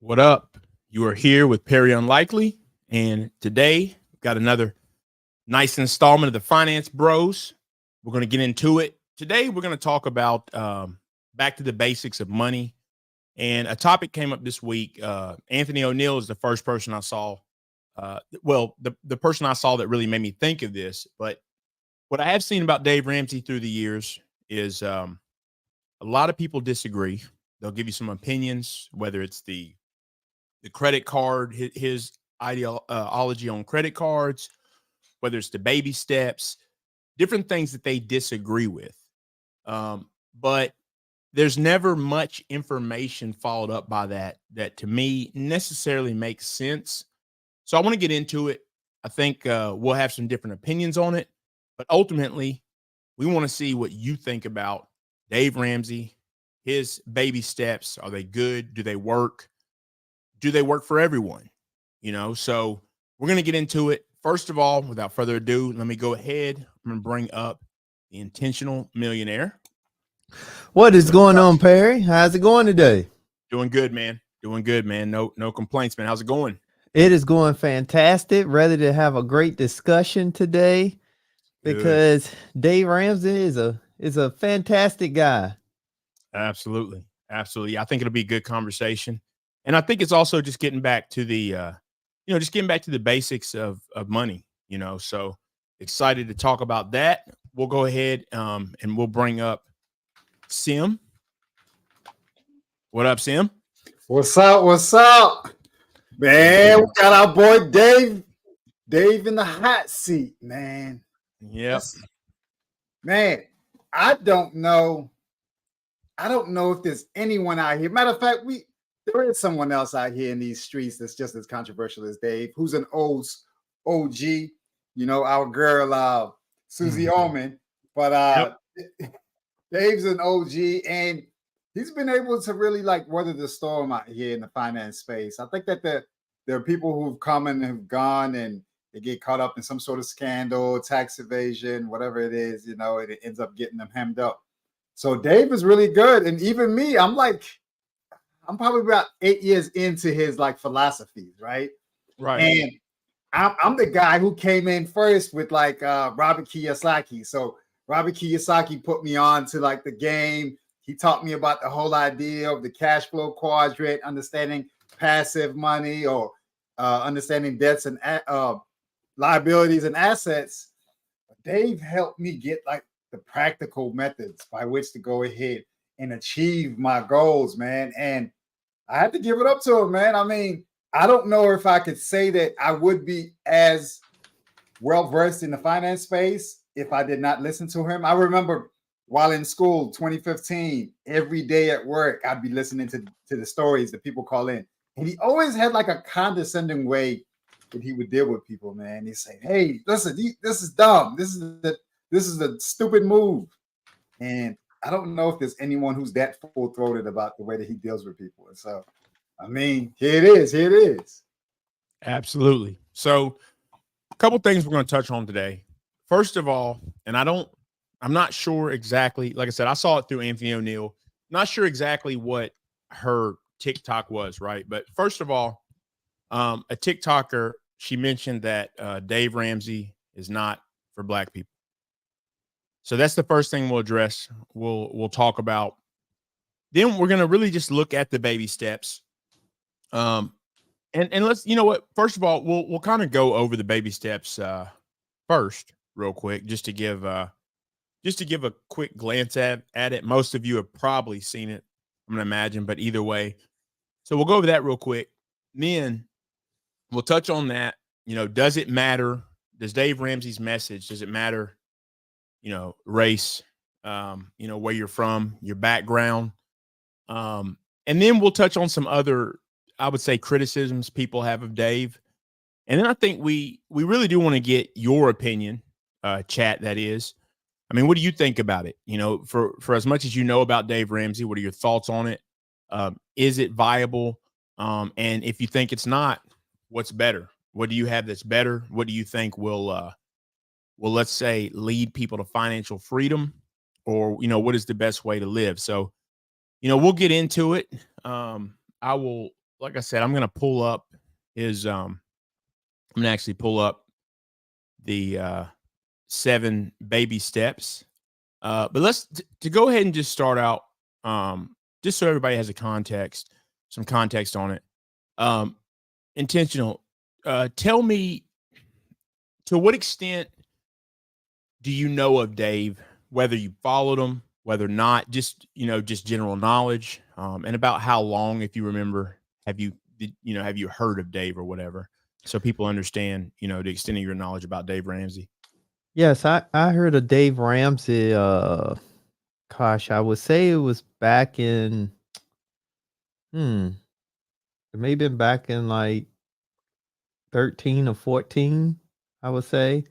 What up? You are here with Perry Unlikely, and today we've got another nice installment of the Finance Bros. We're going to get into it. Today we're going to talk about back to the basics of money, and a topic came up this week. Anthony O'Neill is the first person I saw. The person I saw that really made me think of this. But what I have seen about Dave Ramsey through the years is a lot of people disagree. They'll give you some opinions, whether it's the credit card, his ideology on credit cards, whether it's the baby steps, different things that they disagree with. But there's never much information followed up by that to me necessarily makes sense. So I want to get into it. I think we'll have some different opinions on it, but ultimately we want to see what you think about Dave Ramsey, his baby steps. Are they good? Do they work? Do they work for everyone? So we're going to get into it. First of all, without further ado, let me go ahead. I'm going to bring up the intentional millionaire. What is going on, Perry? How's it going today? Doing good, man. Doing good, man. No complaints, man. How's it going? It is going fantastic. Ready to have a great discussion today because Dave Ramsey is a fantastic guy. Absolutely. Absolutely. I think it'll be a good conversation. And I think it's also just getting back to the basics of money, so excited to talk about that. We'll go ahead and we'll bring up Sim. What up, Sim? What's up? Man, we got our boy Dave in the hot seat, man. Yes. Man, I don't know if there's anyone out here. Matter of fact, there is someone else out here in these streets that's just as controversial as Dave, who's an OG, our girl Susie Oman. But Dave's an OG, and he's been able to really weather the storm out here in the finance space. I think that there are people who've come and have gone, and they get caught up in some sort of scandal, tax evasion, whatever it is, and it ends up getting them hemmed up. So Dave is really good, and even me, I'm probably about 8 years into his philosophies, right? Right. And I'm the guy who came in first with Robert Kiyosaki. So Robert Kiyosaki put me on to the game. He taught me about the whole idea of the cash flow quadrant, understanding passive money, or understanding debts and liabilities and assets. Dave helped me get the practical methods by which to go ahead and achieve my goals, man. And I had to give it up to him, man. I mean, I don't know if I could say that I would be as well-versed in the finance space if I did not listen to him. I remember while in school, 2015, every day at work, I'd be listening to the stories that people call in. And he always had a condescending way that he would deal with people, man. He'd say, hey, listen, this is dumb. This is a stupid move. And I don't know if there's anyone who's that full-throated about the way that he deals with people. And so, I mean, here it is. Absolutely. So a couple things we're going to touch on today. First of all, and I'm not sure exactly, like I said, I saw it through Anthony O'Neill. Not sure exactly what her TikTok was, right? But first of all, a TikToker, she mentioned that Dave Ramsey is not for Black people. So that's the first thing we'll address. We'll talk about. Then we're going to really just look at the baby steps. And let's, first of all, we'll kind of go over the baby steps first real quick, just to give a quick glance at it. Most of you have probably seen it, I'm going to imagine, but either way. So we'll go over that real quick. Then we'll touch on that. Does it matter? Does Dave Ramsey's message, does it matter? Race, where you're from, your background. And then we'll touch on some other, I would say, criticisms people have of Dave. And then I think we really do want to get your opinion, chat, that is. I mean, what do you think about it? For as much as you know about Dave Ramsey, what are your thoughts on it? Is it viable? And if you think it's not, what's better? What do you have that's better? What do you think will, let's say, lead people to financial freedom? Or, what is the best way to live? So, we'll get into it. I will like I said, I'm gonna pull up his. I'm gonna actually pull up the 7 baby steps. But let's to go ahead and just start out, just so everybody has some context on it. Intentional. Tell me, to what extent do you know of Dave? Whether you followed him, whether not, just general knowledge, and about how long, if you remember, have you heard of Dave or whatever, so people understand, the extent of your knowledge about Dave Ramsey. Yes, I heard of Dave Ramsey. Gosh, I would say it was back in it may have been back in like 13 or 14, I would say.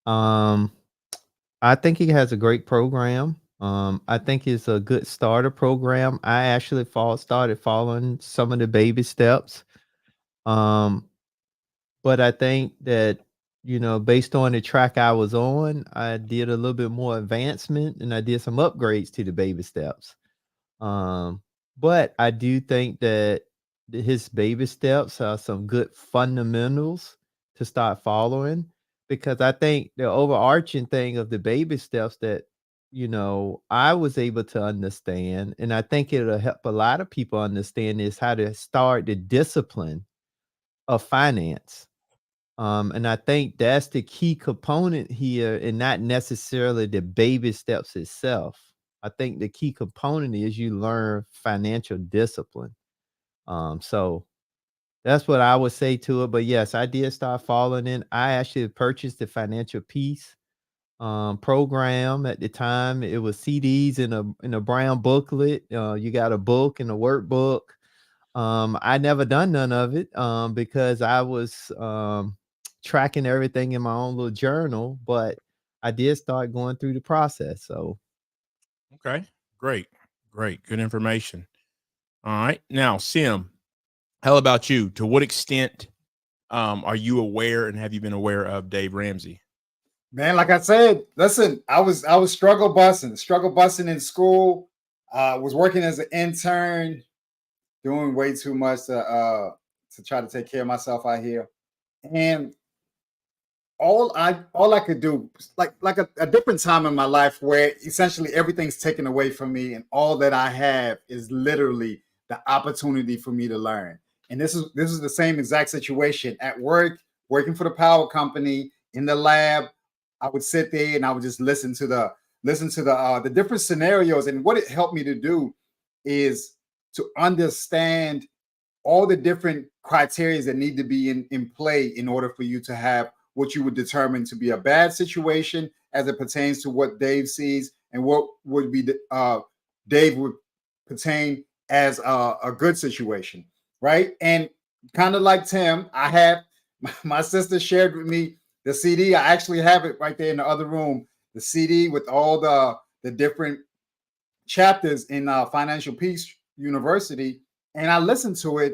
Um, I think he has a great program. I think it's a good starter program. I actually started following some of the baby steps. Um, but I think that, based on the track I was on, I did a little bit more advancement and I did some upgrades to the baby steps. But I do think that his baby steps are some good fundamentals to start following, because I think the overarching thing of the baby steps that, I was able to understand, and I think it'll help a lot of people understand, is how to start the discipline of finance. And I think that's the key component here, and not necessarily the baby steps itself. I think the key component is you learn financial discipline. So that's what I would say to it. But yes, I did start following in. I actually purchased the financial peace program at the time. It was CDs in a brown booklet. You got a book and a workbook. I never done none of it because I was tracking everything in my own little journal, but I did start going through the process. So Okay, great, good information. All right, now Sim, how about you? To what extent are you aware, and have you been aware of Dave Ramsey? Man, like I said, listen, I was struggle busing in school. Was working as an intern, doing way too much to try to take care of myself out here. And all I could do, like a different time in my life where essentially everything's taken away from me, and all that I have is literally the opportunity for me to learn. And this is the same exact situation at work, working for the power company in the lab. I would sit there and I would just listen to the different scenarios. And what it helped me to do is to understand all the different criteria that need to be in play in order for you to have what you would determine to be a bad situation as it pertains to what Dave sees, and what would be Dave would pertain as a good situation, right? And kind of like Tim, I have my sister shared with me the CD. I actually have it right there in the other room, the CD with all the different chapters in Financial Peace University, and I listened to it.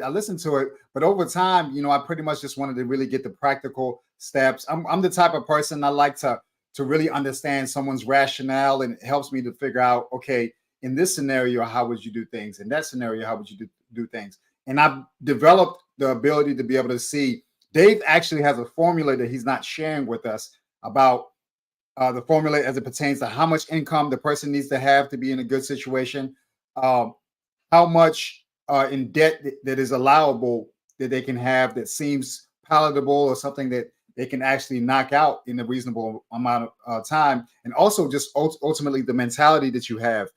But over time, I pretty much just wanted to really get the practical steps. I'm the type of person I like to really understand someone's rationale, and it helps me to figure out, okay, in this scenario, how would you do things? In that scenario, how would you do things? And I've developed the ability to be able to see. Dave actually has a formula that he's not sharing with us about the formula as it pertains to how much income the person needs to have to be in a good situation, how much in debt that is allowable that they can have that seems palatable, or something that they can actually knock out in a reasonable amount of time, and also just ultimately the mentality that you have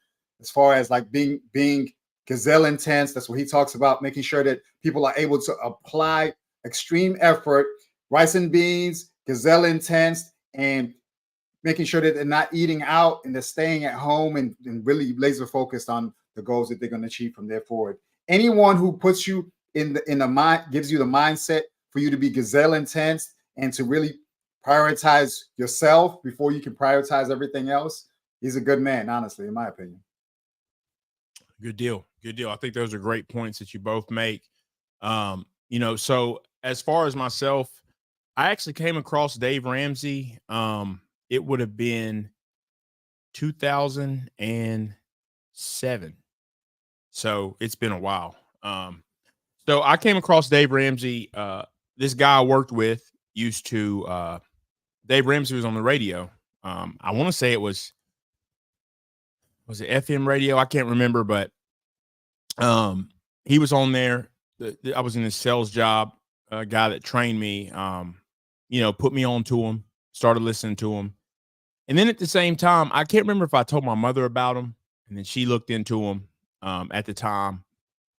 as far as like being gazelle intense. That's what he talks about, making sure that people are able to apply extreme effort, rice and beans, gazelle intense, and making sure that they're not eating out and they're staying at home, and really laser focused on the goals that they're going to achieve from there forward. Anyone who puts you in the mind, gives you the mindset for you to be gazelle intense and to really prioritize yourself before you can prioritize everything else, he's a good man, honestly, in my opinion. Good deal. I think those are great points that you both make. So as far as myself, I actually came across Dave Ramsey. It would have been 2007. So it's been a while. So I came across Dave Ramsey. This guy I worked with used to. Dave Ramsey was on the radio. I want to say it was it FM radio? I can't remember, but he was on there. I was in his sales job. A guy that trained me, put me on to him. Started listening to him, and then at the same time, I can't remember if I told my mother about him, and then she looked into him at the time.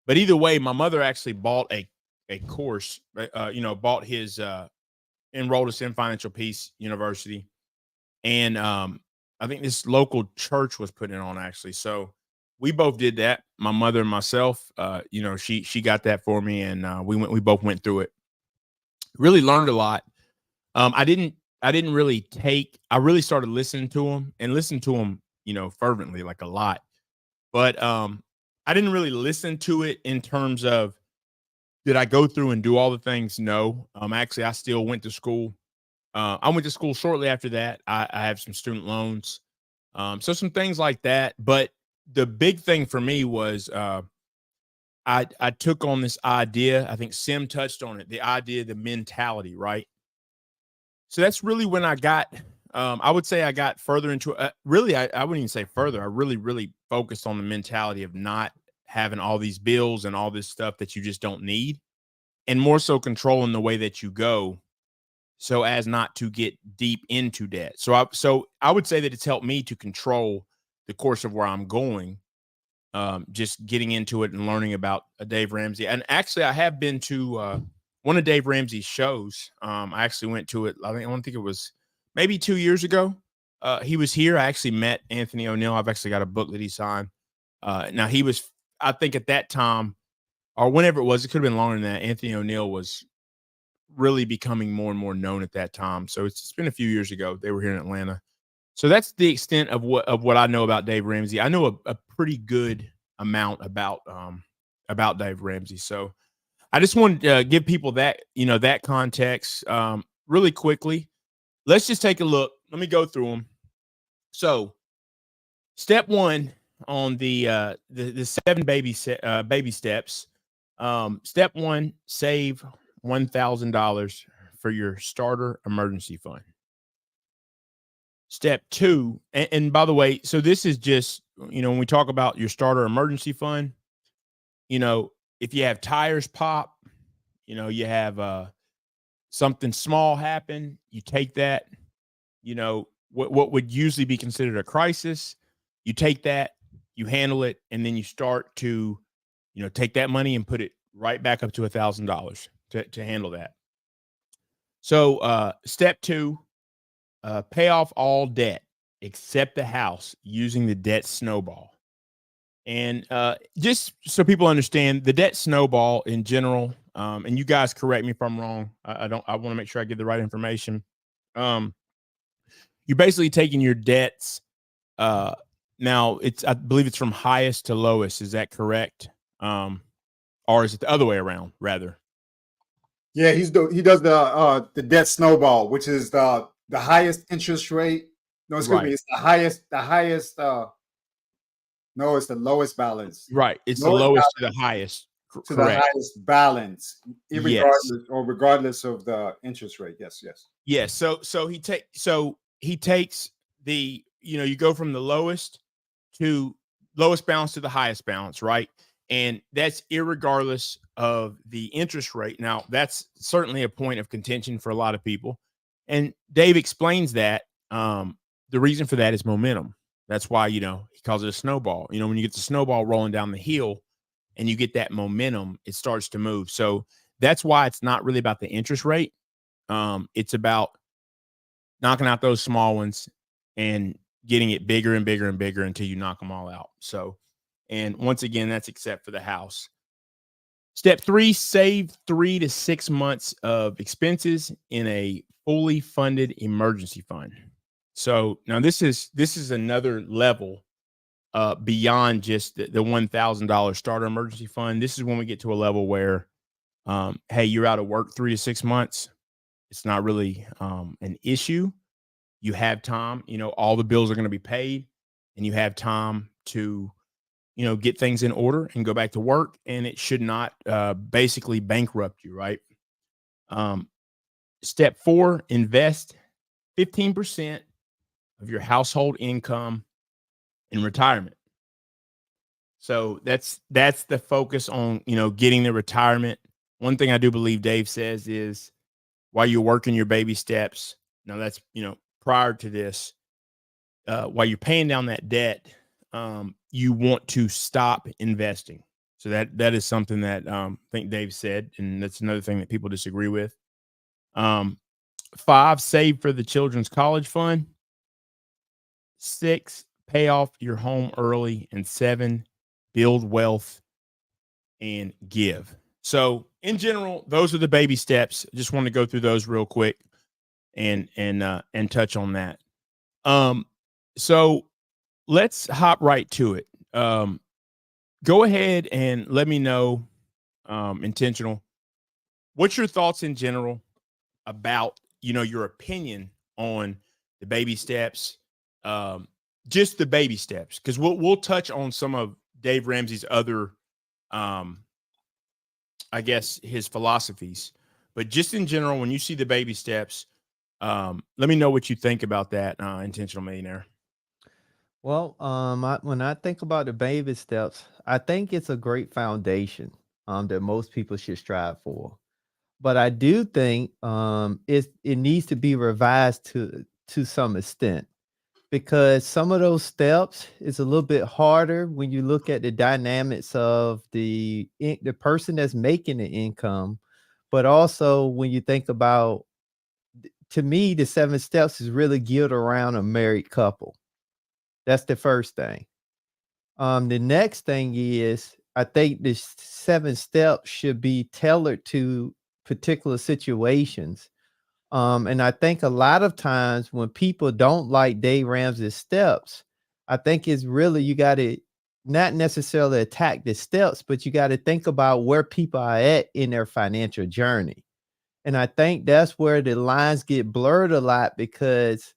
But either way, my mother actually bought a course. Bought his enrolled us in Financial Peace University, and I think this local church was putting it on actually. So we both did that. My mother and myself. She got that for me, and we both went through it. Really learned a lot. I didn't really I really started listening to him, fervently, like a lot. But I didn't really listen to it in terms of, did I go through and do all the things? No. Actually, I still went to school. I went to school shortly after that. I have some student loans. So some things like that. But the big thing for me was I took on this idea. I think Sim touched on it, the idea, the mentality, right? So that's really when I got, I would say I got further into it. Really, I wouldn't even say further. I really, really focused on the mentality of not having all these bills and all this stuff that you just don't need, and more so controlling the way that you go so as not to get deep into debt. So I would say that it's helped me to control the course of where I'm going. Just getting into it and learning about Dave Ramsey. And actually, I have been to one of Dave Ramsey's shows. I actually went to it. I don't think it was maybe 2 years ago. He was here. I actually met Anthony O'Neill. I've actually got a book that he signed. Now he was, I think at that time, or whenever it was, it could have been longer than that. Anthony O'Neill was really becoming more and more known at that time. So it's been a few years ago. They were here in Atlanta. So that's the extent of what I know about Dave Ramsey. I know a pretty good amount about Dave Ramsey. So I just wanted to give people that, that context really quickly. Let's just take a look. Let me go through them. So step one on the 7 baby steps. Step one, save $1,000 for your starter emergency fund. Step two, and by the way, so this is just, when we talk about your starter emergency fund, if you have tires pop, you have something small happen, you take that, what would usually be considered a crisis, you take that, you handle it, and then you start to, take that money and put it right back up to $1,000 to handle that. So step two, pay off all debt except the house using the debt snowball. And just so people understand, the debt snowball in general, and you guys correct me if I'm wrong. I want to make sure I give the right information. You're basically taking your debts. Now I believe it's from highest to lowest. Is that correct? Or is it the other way around rather? Yeah, he does the debt snowball, which is the highest interest rate. No, excuse me, it's the highest. No, it's the lowest balance. Right, it's the lowest to the highest. To the highest balance, regardless of the interest rate. Yes. Yes. So he takes the, you go from the lowest balance to the highest balance, right? And that's irregardless of the interest rate. Now, that's certainly a point of contention for a lot of people. And Dave explains that the reason for that is momentum. That's why, he calls it a snowball. When you get the snowball rolling down the hill and you get that momentum, it starts to move. So that's why it's not really about the interest rate. It's about knocking out those small ones and getting it bigger and bigger and bigger until you knock them all out. So, and once again, that's except for the house. Step 3, save 3 to 6 months of expenses in a fully funded emergency fund. So now this is another level beyond just the $1,000 starter emergency fund. This is when we get to a level where, hey, you're out of work 3 to 6 months. It's not really an issue. You have time, all the bills are going to be paid, and you have time to, get things in order and go back to work, and it should not basically bankrupt you, right? Step 4, invest 15% of your household income in retirement. So that's the focus on, getting the retirement. One thing I do believe Dave says is while you're working your baby steps, now that's, prior to this, while you're paying down that debt, you want to stop investing. So that is something that I think Dave said, and that's another thing that people disagree with. 5, save for the children's college fund. 6, pay off your home early. And 7, build wealth and give. So in general, those are the baby steps. Just want to go through those real quick and touch on that. So let's hop right to it. Go ahead and let me know, intentional, what's your thoughts in general about, your opinion on the baby steps, just the baby steps, because we'll touch on some of Dave Ramsey's other, I guess, his philosophies, but just in general, when you see the baby steps, let me know what you think about that, intentional millionaire. Well, when I think about the baby steps, I think it's a great foundation that most people should strive for. But I do think it needs to be revised to some extent, because some of those steps is a little bit harder when you look at the dynamics of the person that's making the income, but also when you think about, to me, the 7 steps is really geared around a married couple. That's the first thing. The next thing is, I think the 7 steps should be tailored to particular situations. And I think a lot of times when people don't like Dave Ramsey's steps, I think it's really, you got to not necessarily attack the steps, but you got to think about where people are at in their financial journey. And I think that's where the lines get blurred a lot, because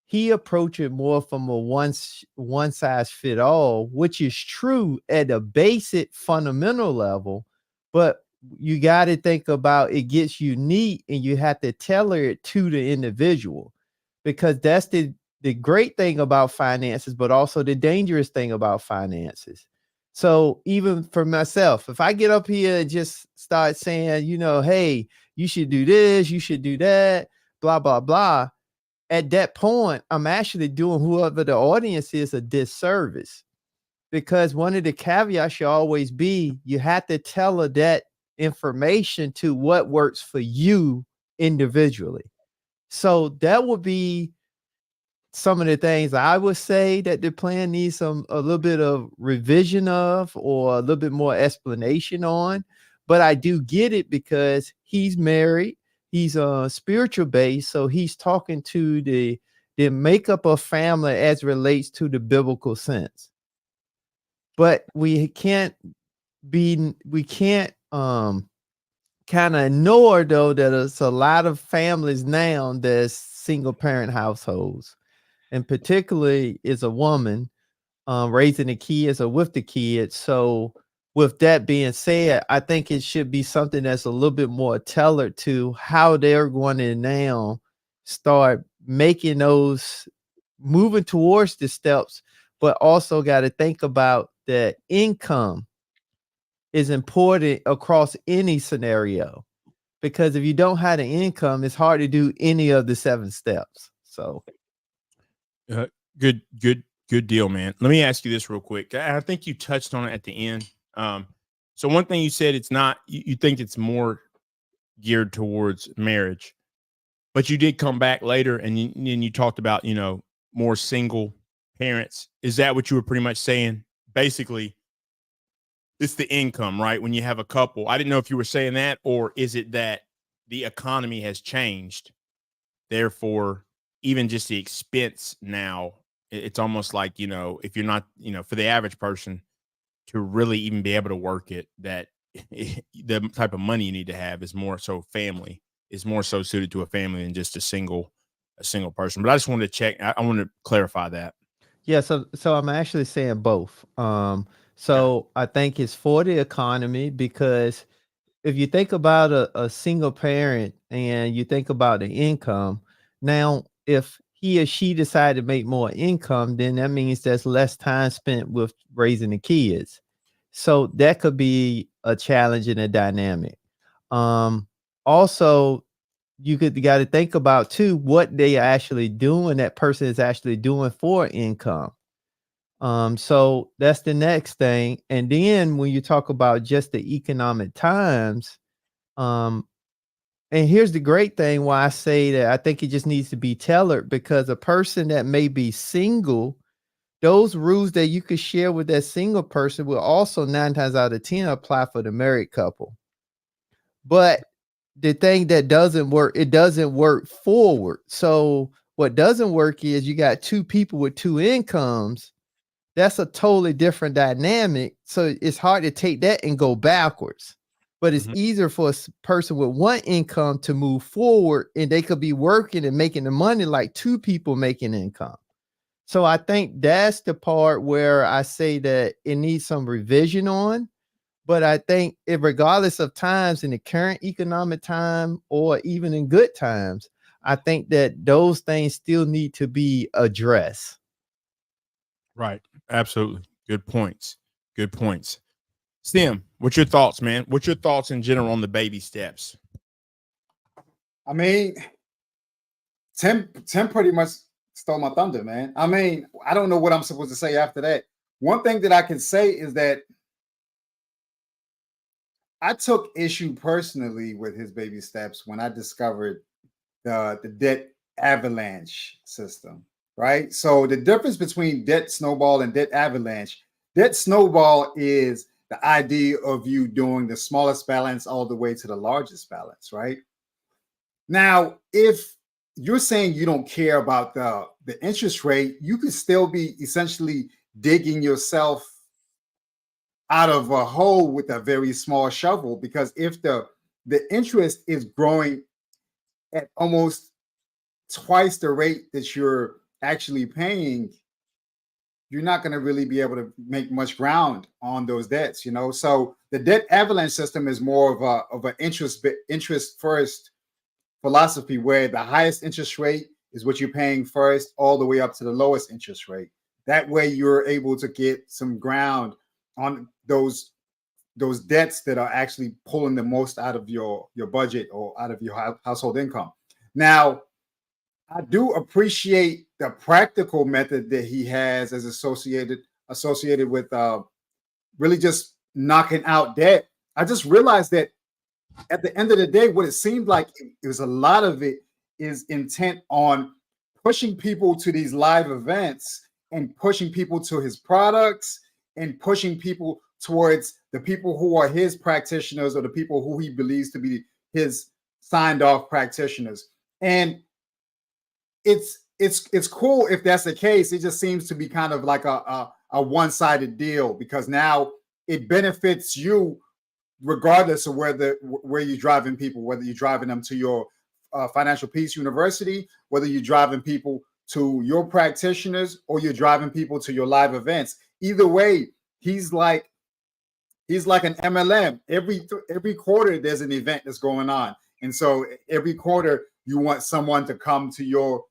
he approached it more from a one size fit all, which is true at a basic fundamental level, but you got to think about it gets unique, and you have to tailor it to the individual, because that's the great thing about finances, but also the dangerous thing about finances. So even for myself, if I get up here and just start saying, hey, you should do this, you should do that, blah, blah, blah, at that point, I'm actually doing whoever the audience is a disservice, because one of the caveats should always be, you have to tailor that information to what works for you individually. So that would be some of the things I would say that the plan needs a little bit of revision of, or a little bit more explanation on. But I do get it, because he's married. He's spiritual based, so he's talking to the makeup of family as relates to the biblical sense. But we can't kind of ignore, though, that it's a lot of families now that's single parent households, and particularly is a woman raising the kids or with the kids. So with that being said, I think it should be something that's a little bit more tailored to how they're going to now start making those, moving towards the steps, but also got to think about that income is important across any scenario, because if you don't have the income, it's hard to do any of the 7 steps. So good deal, man. Let me ask you this real quick. I think you touched on it at the end. So one thing you said, it's not, you think it's more geared towards marriage, but you did come back later and you talked about, more single parents. Is that what you were pretty much saying? Basically, it's the income, right? When you have a couple. I didn't know if you were saying that, or is it that the economy has changed, therefore even just the expense now, it's almost like, if you're not, for the average person to really even be able to work it, that the type of money you need to have is more so suited to a family than just a single person. But I just wanted to check. I want to clarify that. yeah, so I'm actually saying both. So I think it's for the economy because if you think about a single parent and you think about the income, now if he or she decide to make more income, then that means there's less time spent with raising the kids. So that could be a challenge and a dynamic. Also, you got to think about too what they are actually doing, that person is actually doing for income. So that's the next thing. And then when you talk about just the economic times, and here's the great thing why I say that I think it just needs to be tailored, because a person that may be single, those rules that you could share with that single person will also 9 times out of 10 apply for the married couple. But the thing that doesn't work, it doesn't work forward. So what doesn't work is you got 2 people with 2 incomes. That's a totally different dynamic. So it's hard to take that and go backwards. But it's easier for a person with 1 income to move forward, and they could be working and making the money like 2 people making income. So I think that's the part where I say that it needs some revision on. But I think regardless of times, in the current economic time or even in good times, I think that those things still need to be addressed. Right. Absolutely. Good points. Good points. Stim, what's your thoughts, man? What's your thoughts in general on the baby steps? I mean, Tim pretty much stole my thunder, man. I mean, I don't know what I'm supposed to say after that. One thing that I can say is that I took issue personally with his baby steps when I discovered the debt avalanche system, right? So the difference between debt snowball and debt avalanche, debt snowball is the idea of you doing the smallest balance all the way to the largest balance, right? Now, if you're saying you don't care about the interest rate, you could still be essentially digging yourself out of a hole with a very small shovel, because if the interest is growing at almost twice the rate that you're actually paying, you're not going to really be able to make much ground on those debts, you know. So the debt avalanche system is more of an interest first philosophy, where the highest interest rate is what you're paying first, all the way up to the lowest interest rate. That way you're able to get some ground on those debts that are actually pulling the most out of your budget or out of your household income. Now, I do appreciate the practical method that he has as associated with really just knocking out debt. I just realized that at the end of the day, what it seemed like it was a lot of it is intent on pushing people to these live events and pushing people to his products and pushing people towards the people who are his practitioners or the people who he believes to be his signed off practitioners. And it's cool if that's the case. It just seems to be kind of like a one-sided deal, because now it benefits you regardless of where you're driving people, whether you're driving them to your Financial Peace University, whether you're driving people to your practitioners, or you're driving people to your live events. Either way, he's like an MLM. Every quarter there's an event that's going on, and so every quarter you want someone to come to your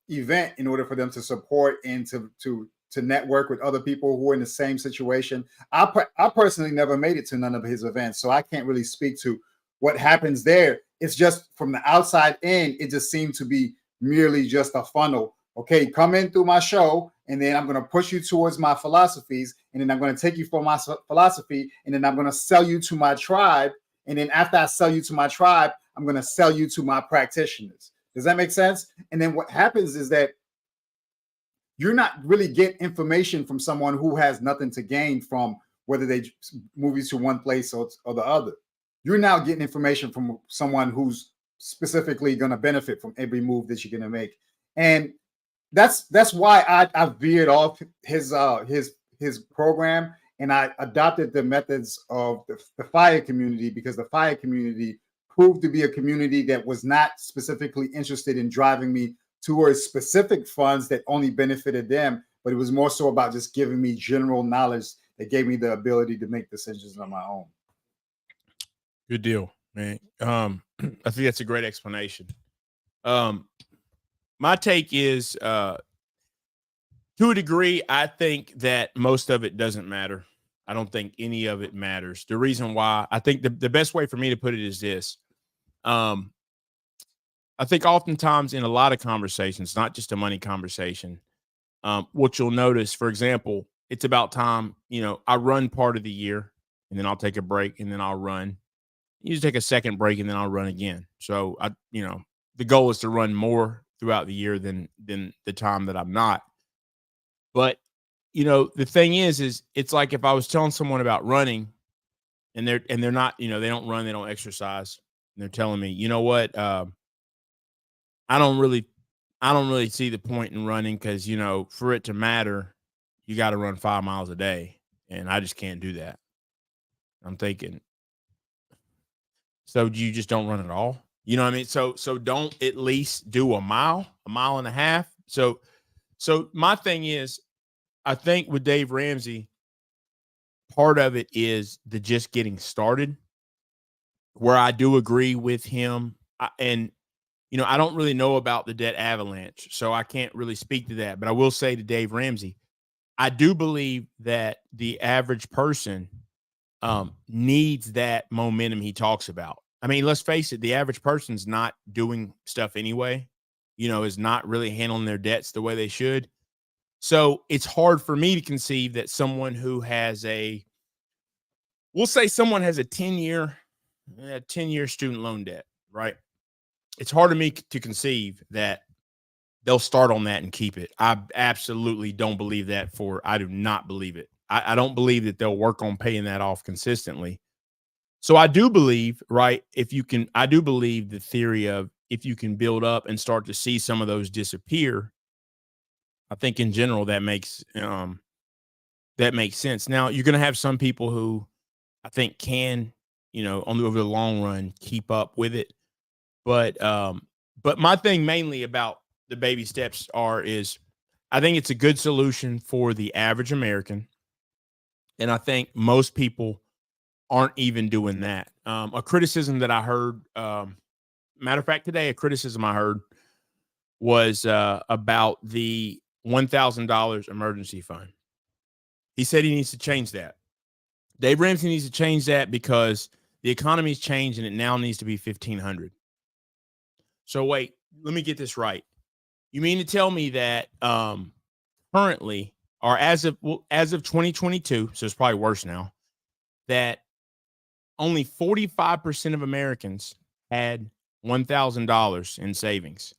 event in order for them to support and to network with other people who are in the same situation. I personally never made it to none of his events, so I can't really speak to what happens there. It's just from the outside in, it just seemed to be merely just a funnel. Okay, come in through my show, and then I'm going to push you towards my philosophies, and then I'm going to take you for my philosophy, and then I'm going to sell you to my tribe, and then after I sell you to my tribe, I'm going to sell you to my practitioners. Does that make sense? And then what happens is that you're not really getting information from someone who has nothing to gain from whether they move you to one place or the other. You're now getting information from someone who's specifically going to benefit from every move that you're going to make. And that's why I veered off his program, and I adopted the methods of the FIRE community, because the FIRE community proved to be a community that was not specifically interested in driving me towards specific funds that only benefited them, but it was more so about just giving me general knowledge that gave me the ability to make decisions on my own. Good deal, man. I think that's a great explanation. My take is, to a degree, I think that most of it doesn't matter. I don't think any of it matters. The reason why, I think the best way for me to put it is this. I think oftentimes in a lot of conversations, not just a money conversation, what you'll notice, for example, it's about time, I run part of the year and then I'll take a break and then I'll run. You just take a second break and then I'll run again. So the goal is to run more throughout the year than the time that I'm not. But, the thing is it's like if I was telling someone about running and they're not, they don't run, they don't exercise. And they're telling me, you know what? I don't really see the point in running because, for it to matter, you got to run 5 miles a day. And I just can't do that. I'm thinking, so you just don't run at all? You know what I mean? So don't at least do a mile and a half. So my thing is, I think with Dave Ramsey, part of it is the just getting started, where I do agree with him. I don't really know about the debt avalanche, so I can't really speak to that. But I will say to Dave Ramsey, I do believe that the average person needs that momentum he talks about. I mean, let's face it, the average person's not doing stuff anyway, is not really handling their debts the way they should. So it's hard for me to conceive that someone who has we'll say someone has a 10-year student loan debt, right? It's hard to me to conceive that they'll start on that and keep it. I absolutely don't believe that. I do not believe it. I don't believe that they'll work on paying that off consistently. So I do believe, right, I do believe the theory of if you can build up and start to see some of those disappear, I think in general that makes sense. Now, you're going to have some people who I think can, over the long run, keep up with it. But my thing mainly about the baby steps is I think it's a good solution for the average American. And I think most people aren't even doing that. A criticism that I heard, matter of fact, today, a criticism I heard was about the $1,000 emergency fund. He said he needs to change that. Dave Ramsey needs to change that because the economy's changed and it now needs to be $1,500. So wait, let me get this right. You mean to tell me that currently, or as of 2022, so it's probably worse now, that only 45% of Americans had $1,000 in savings.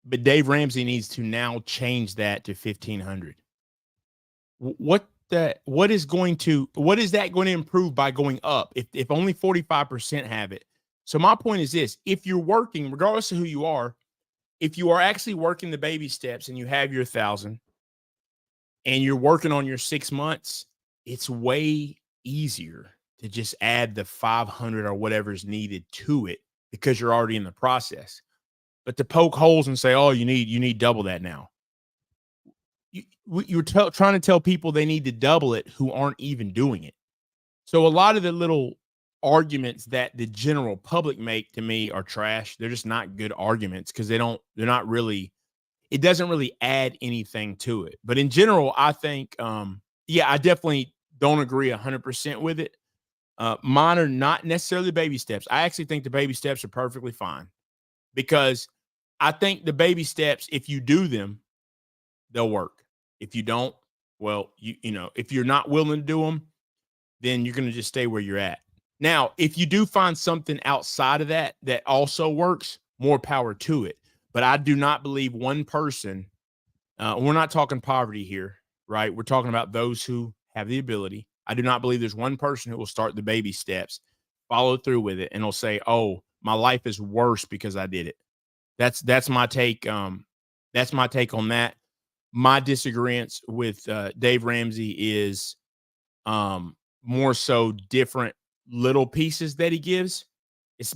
But Dave Ramsey needs to now change that to $1,500. What is that going to improve by going up if only 45% have it? So my point is this: if you're working, regardless of who you are, if you are actually working the baby steps and you have your 1,000 and you're working on your 6 months, it's way easier to just add the 500 or whatever is needed to it because you're already in the process. But to poke holes and say, oh, you need double that now. You're trying to tell people they need to double it who aren't even doing it. So a lot of the little arguments that the general public make to me are trash. They're just not good arguments because it doesn't really add anything to it. But in general, I think, I definitely don't agree 100% with it. Mine are not necessarily baby steps. I actually think the baby steps are perfectly fine because I think the baby steps, if you do them, they'll work. If you don't, well, if you're not willing to do them, then you're going to just stay where you're at. Now, if you do find something outside of that also works, more power to it. But I do not believe one person, we're not talking poverty here, right? We're talking about those who have the ability. I do not believe there's one person who will start the baby steps, follow through with it, and will say, oh, my life is worse because I did it. That's my take. That's my take on that. My disagreement with Dave Ramsey is more so different little pieces that he gives.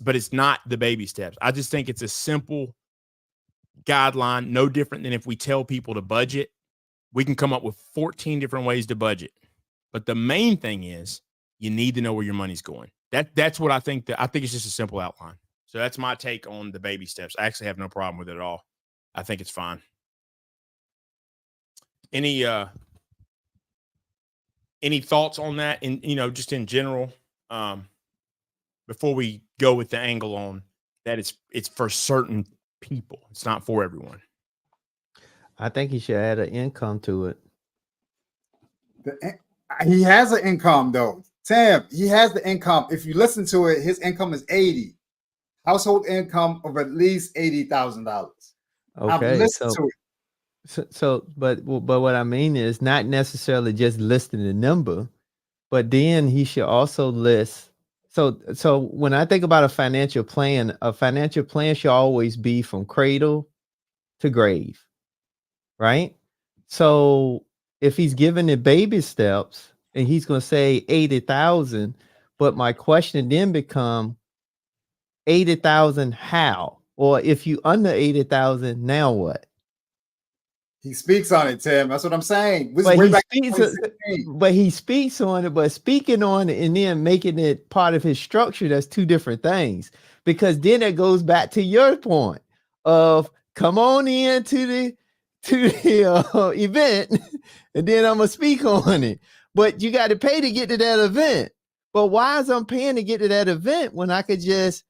But it's not the baby steps. I just think it's a simple guideline, no different than if we tell people to budget. We can come up with 14 different ways to budget. But the main thing is you need to know where your money's going. That's what I think. I think it's just a simple outline. So that's my take on the baby steps. I actually have no problem with it at all. I think it's fine. Any thoughts on that? And just in general, before we go with the angle on that, it's for certain people. It's not for everyone. I think he should add an income to it. He has an income though. Tim, he has the income. If you listen to it, his income is 80. Household income of at least $80,000. Okay, I've listened to it. But what I mean is not necessarily just listing the number, but then he should also list. So when I think about a financial plan should always be from cradle to grave, right? So if he's giving the baby steps and he's going to say 80,000, but my question then become 80,000 how? Or if you under 80,000, now what? He speaks on it, Tim. That's what I'm saying. But he speaks on it, but speaking on it and then making it part of his structure, that's two different things. Because then it goes back to your point of come on in to the event, and then I'm gonna speak on it. But you got to pay to get to that event. But why is I'm paying to get to that event when I could just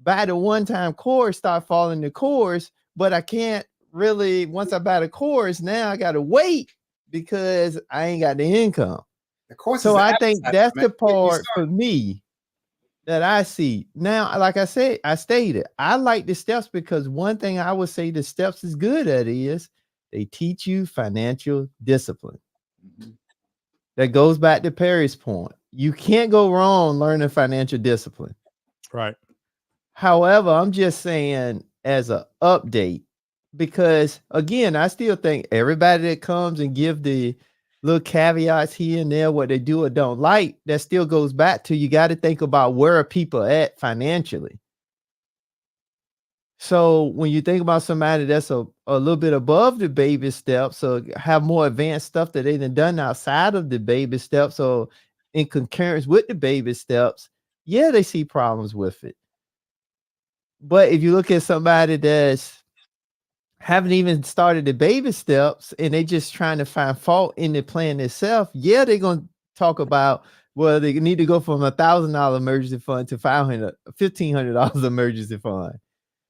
buy the one-time course, start following the course, but I can't really, once I buy the course, now I got to wait because I ain't got the income. The course so I think that's the part for me that I see. Now, like I said, I stated, I like the steps because one thing I would say the steps is good at is they teach you financial discipline. Mm-hmm. That goes back to Perry's point. You can't go wrong learning financial discipline. Right. However, I'm just saying as an update, because again, I still think everybody that comes and give the little caveats here and there, what they do or don't like, that still goes back to you got to think about where are people at financially. So when you think about somebody that's a little bit above the baby steps or have more advanced stuff that they done outside of the baby steps or in concurrence with the baby steps, yeah, they see problems with it. But if you look at somebody that's haven't even started the baby steps and they just trying to find fault in the plan itself, yeah, they're going to talk about, well, they need to go from $1,000 emergency fund to $1,500 emergency fund.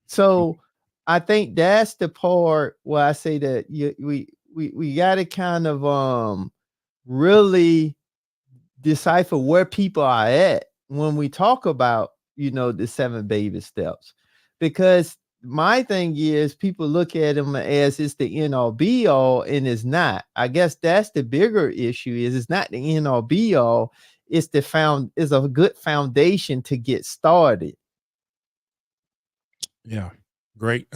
So I think that's the part where I say that we got to kind of really decipher where people are at when we talk about, the 7 baby steps. Because my thing is people look at them as it's the end all be all, and it's not. I guess that's the bigger issue is it's not the end all be all. It's it's a good foundation to get started. Yeah. Great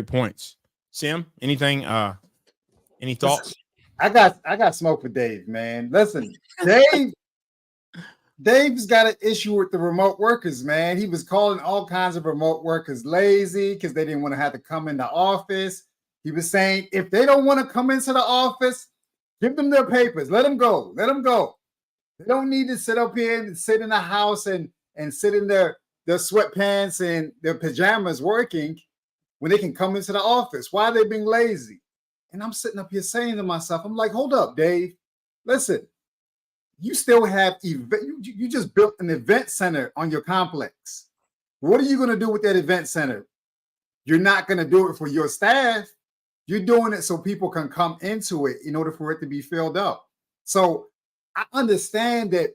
points. Sim, anything, any thoughts? Listen, I got smoke for Dave, man. Listen, Dave's got an issue with the remote workers, man. He was calling all kinds of remote workers lazy because they didn't want to have to come in the office. He was saying if they don't want to come into the office, give them their papers. Let them go. Let them go. They don't need to sit up here and sit in the house and sit in their sweatpants and their pajamas working when they can come into the office. Why are they being lazy? And I'm sitting up here saying to myself, I'm like, hold up, Dave. Listen. You still have you just built an event center on your complex. What are you going to do with that event center? You're not going to do it for your staff. You're doing it so people can come into it in order for it to be filled up. So I understand that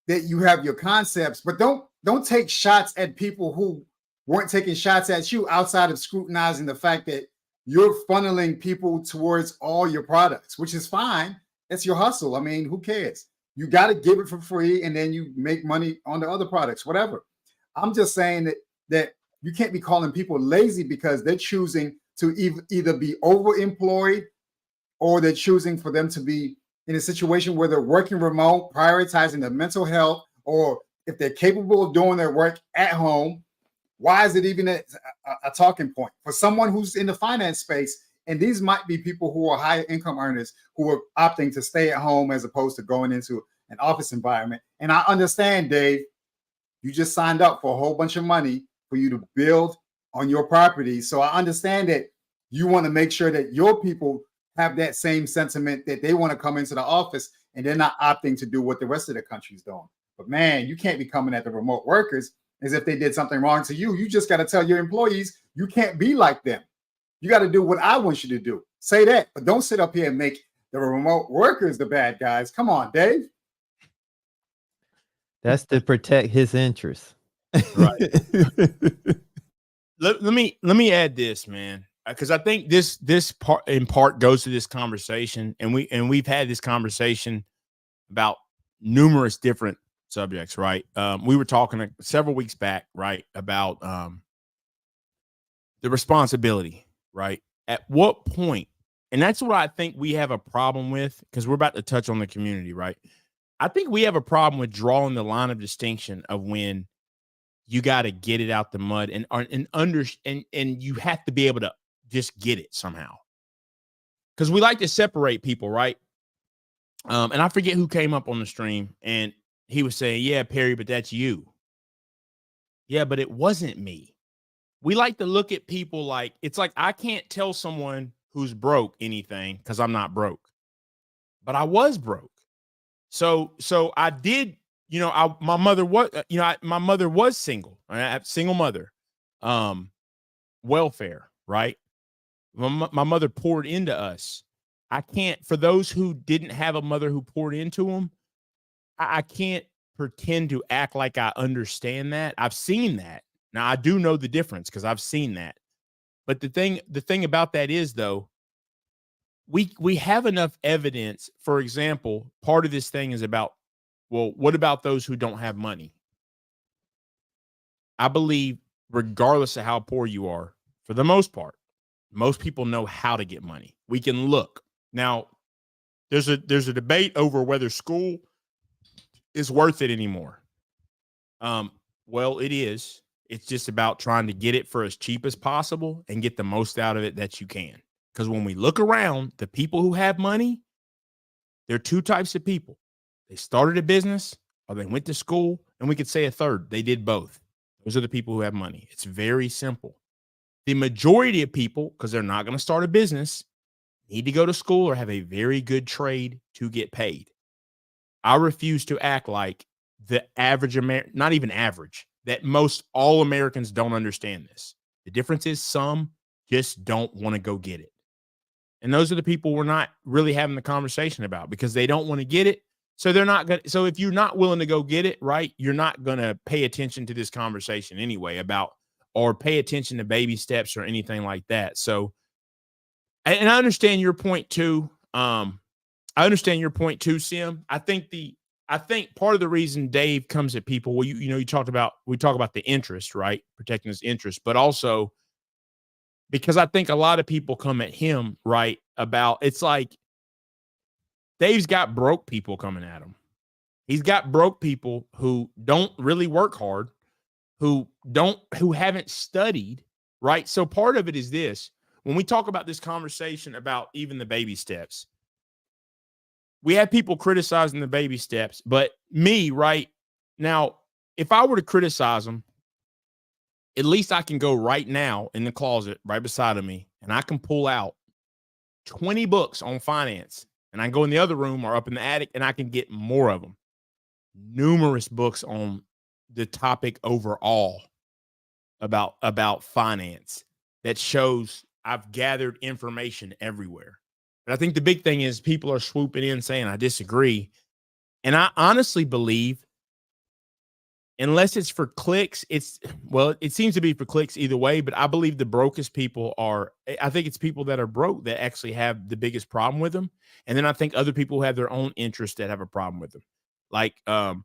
you have your concepts, but don't take shots at people who weren't taking shots at you outside of scrutinizing the fact that you're funneling people towards all your products, which is fine. It's your hustle. I mean, who cares? You got to give it for free and then you make money on the other products, whatever. I'm just saying that you can't be calling people lazy because they're choosing to either be overemployed or they're choosing for them to be in a situation where they're working remote, prioritizing their mental health, or if they're capable of doing their work at home, Why is it even a talking point for someone who's in the finance space? And these might be people who are higher income earners who are opting to stay at home as opposed to going into an office environment. And I understand, Dave, you just signed up for a whole bunch of money for you to build on your property. So I understand that you want to make sure that your people have that same sentiment that they want to come into the office and they're not opting to do what the rest of the country's doing. But man, you can't be coming at the remote workers as if they did something wrong to you. You just got to tell your employees you can't be like them. You got to do what I want you to do. Say that, but don't sit up here and make the remote workers the bad guys. Come on, Dave. That's to protect his interests. Right. let me add this, man, because I think this part in part goes to this conversation, and we've had this conversation about numerous different subjects, right? We were talking several weeks back, right, about the responsibility, right? At what point, and that's what I think we have a problem with, because we're about to touch on the community, right? I think we have a problem with drawing the line of distinction of when you got to get it out the mud and you have to be able to just get it somehow. Because we like to separate people, right? And I forget who came up on the stream and he was saying, yeah, Perry, but that's you. Yeah, but it wasn't me. We like to look at people like, it's like I can't tell someone who's broke anything because I'm not broke. But I was broke. So I did, my mother was, my mother was single. I have single mother, welfare, right? My mother poured into us. I can't, for those who didn't have a mother who poured into them, I can't pretend to act like I understand that. I've seen that. Now I do know the difference because I've seen that. But the thing about that is, though, we have enough evidence. For example, part of this thing is about, well, what about those who don't have money? I believe regardless of how poor you are, for the most part, most people know how to get money. We can look. Now, there's a debate over whether school is worth it anymore. Well, it is. It's just about trying to get it for as cheap as possible and get the most out of it that you can. Because when we look around, the people who have money, there are two types of people. They started a business or they went to school, and we could say a third. They did both. Those are the people who have money. It's very simple. The majority of people, because they're not going to start a business, need to go to school or have a very good trade to get paid. I refuse to act like the average not even average, that most all Americans don't understand this. The difference is some just don't want to go get it. And those are the people we're not really having the conversation about because they don't want to get it. So they're not going to. So if you're not willing to go get it, right, you're not going to pay attention to this conversation anyway about, or pay attention to baby steps or anything like that. So, and I understand your point too. I understand your point too, Sim. I think part of the reason Dave comes at people, well, we talk about the interest, right? Protecting his interest, but also because I think a lot of people come at him, right, about, it's like Dave's got broke people coming at him. He's got broke people who don't really work hard, who haven't studied, right? So part of it is this. When we talk about this conversation about even the baby steps, we have people criticizing the baby steps, but me, right now, if I were to criticize them, at least I can go right now in the closet right beside of me and I can pull out 20 books on finance and I can go in the other room or up in the attic and I can get more of them. Numerous books on the topic overall about finance that shows I've gathered information everywhere. But I think the big thing is people are swooping in saying, I disagree. And I honestly believe, unless it's for clicks, it seems to be for clicks either way, but I believe the brokest people I think it's people that are broke that actually have the biggest problem with them. And then I think other people who have their own interests that have a problem with them. Like, Grant,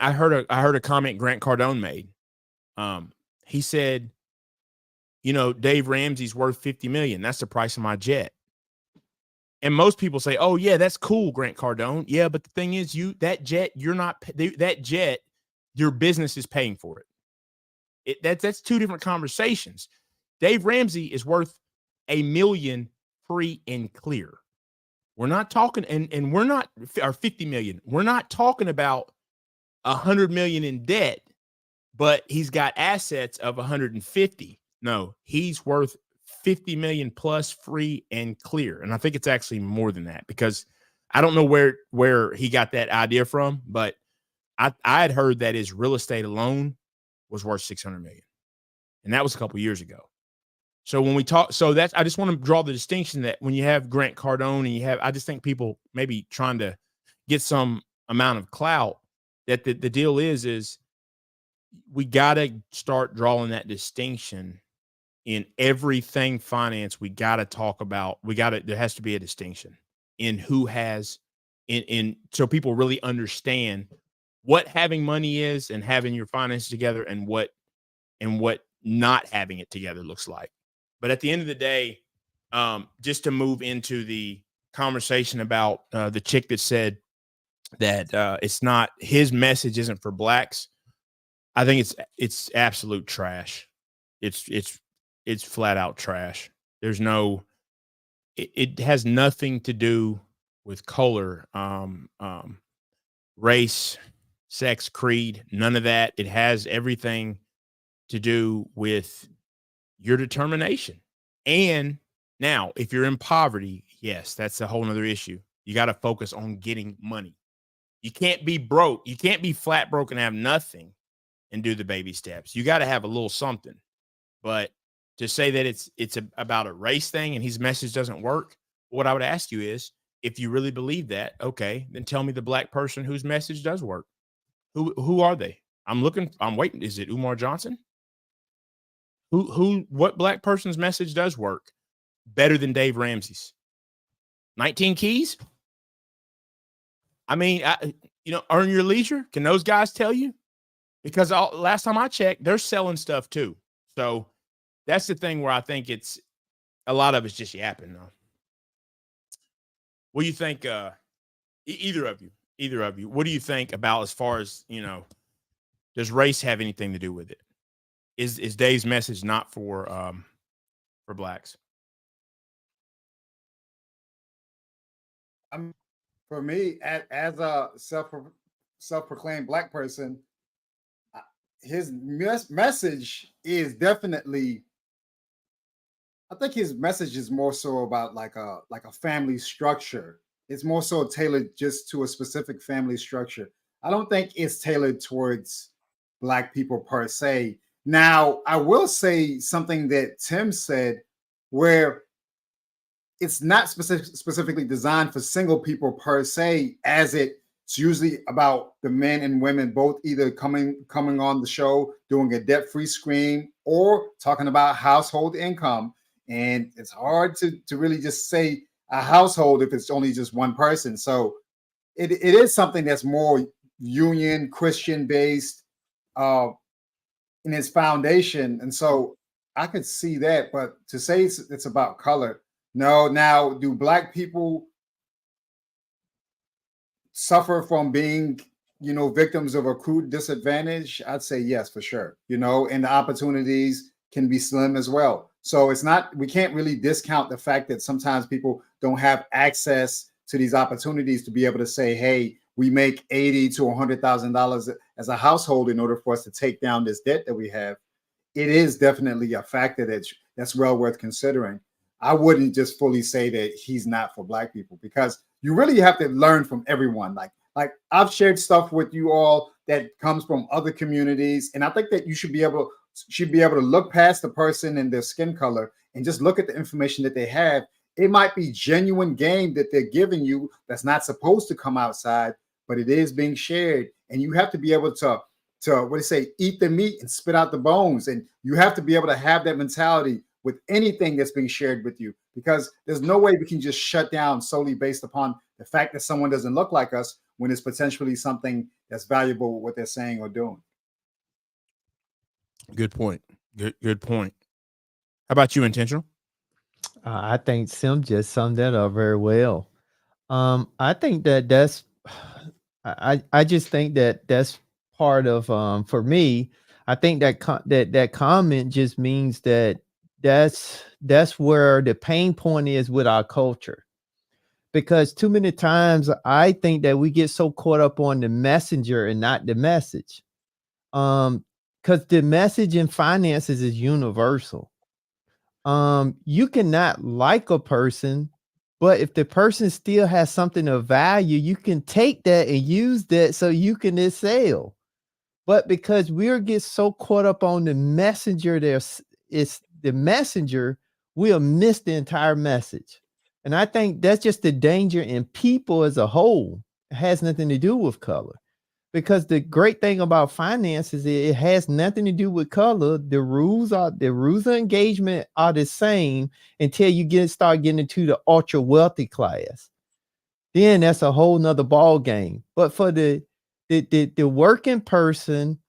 I heard a comment Grant Cardone made. He said, Dave Ramsey's worth $50 million. That's the price of my jet. And most people say, oh yeah, that's cool, Grant Cardone. Yeah. But the thing is, your business is paying for it. That's two different conversations. Dave Ramsey is worth $1 million free and clear. We're not talking, and we're not, or 50 million. We're not talking about 100 million in debt, but he's got assets of 150. No, he's worth 50 million plus free and clear. And I think it's actually more than that, because I don't know where he got that idea from, but I had heard that his real estate alone was worth 600 million. And that was a couple years ago. So when we talk, so that's, I just want to draw the distinction that when you have Grant Cardone and you have, I just think people maybe trying to get some amount of clout, that the deal is we got to start drawing that distinction in everything finance. We got to talk about, there has to be a distinction in who has in so people really understand what having money is and having your finances together, and what not having it together looks like. But at the end of the day, just to move into the conversation about the chick that said that it's not, his message isn't for blacks. I think it's absolute trash. It's flat out trash. There's no, it has nothing to do with color, race, sex, creed, none of that. It has everything to do with your determination. And now, if you're in poverty, yes, that's a whole nother issue. You got to focus on getting money. You can't be broke. You can't be flat broke and have nothing and do the baby steps. You got to have a little something. But to say that it's about a race thing and his message doesn't work, what I would ask you is, if you really believe that, okay, then tell me the black person whose message does work. Who are they? I'm waiting. Is it Umar Johnson? What black person's message does work better than Dave Ramsey's? 19 Keys? I mean, Earn Your Leisure. Can those guys tell you? Because last time I checked, they're selling stuff too. So that's the thing where I think it's a lot of it's just yapping though. What do you think? Either of you, what do you think about, as far as, does race have anything to do with it? Is Dave's message not for blacks? For me, as a self-proclaimed black person, his message is definitely, I think his message is more so about like a family structure. It's more so tailored just to a specific family structure. I don't think it's tailored towards black people per se. Now, I will say something that Tim said, where it's not specifically designed for single people per se, as it's usually about the men and women both either coming on the show, doing a debt-free screen, or talking about household income. And it's hard to really just say a household if it's only just one person. So it is something that's more union Christian based in its foundation. And so I could see that, but to say it's about color, no. Now, do black people suffer from being, victims of accrued disadvantage? I'd say yes, for sure. And the opportunities can be slim as well. So we can't really discount the fact that sometimes people don't have access to these opportunities to be able to say, hey, we make $80,000 to $100,000 as a household in order for us to take down this debt that we have. It is definitely a factor that's well worth considering. I wouldn't just fully say that he's not for black people, because you really have to learn from everyone. Like I've shared stuff with you all that comes from other communities, and I think that you should be able to look past the person and their skin color and just look at the information that they have. It might be genuine game that they're giving you that's not supposed to come outside, but it is being shared, and you have to be able to eat the meat and spit out the bones. And you have to be able to have that mentality with anything that's being shared with you, because there's no way we can just shut down solely based upon the fact that someone doesn't look like us when it's potentially something that's valuable with what they're saying or doing. Good point. Good point. How about you, Intentional? I think Sim just summed that up very well. I think that's, I just think that that's part of, for me, I think that that comment just means that that's where the pain point is with our culture. Because too many times I think that we get so caught up on the messenger and not the message. Because the message in finances is universal. You cannot like a person, but if the person still has something of value, you can take that and use that so you can excel. But because we get so caught up on the messenger, it's the messenger, we'll miss the entire message. And I think that's just the danger in people as a whole. It has nothing to do with color. Because the great thing about finance is it has nothing to do with color. The rules of engagement are the same until you start getting into the ultra wealthy class. Then that's a whole nother ball game. But for the working person,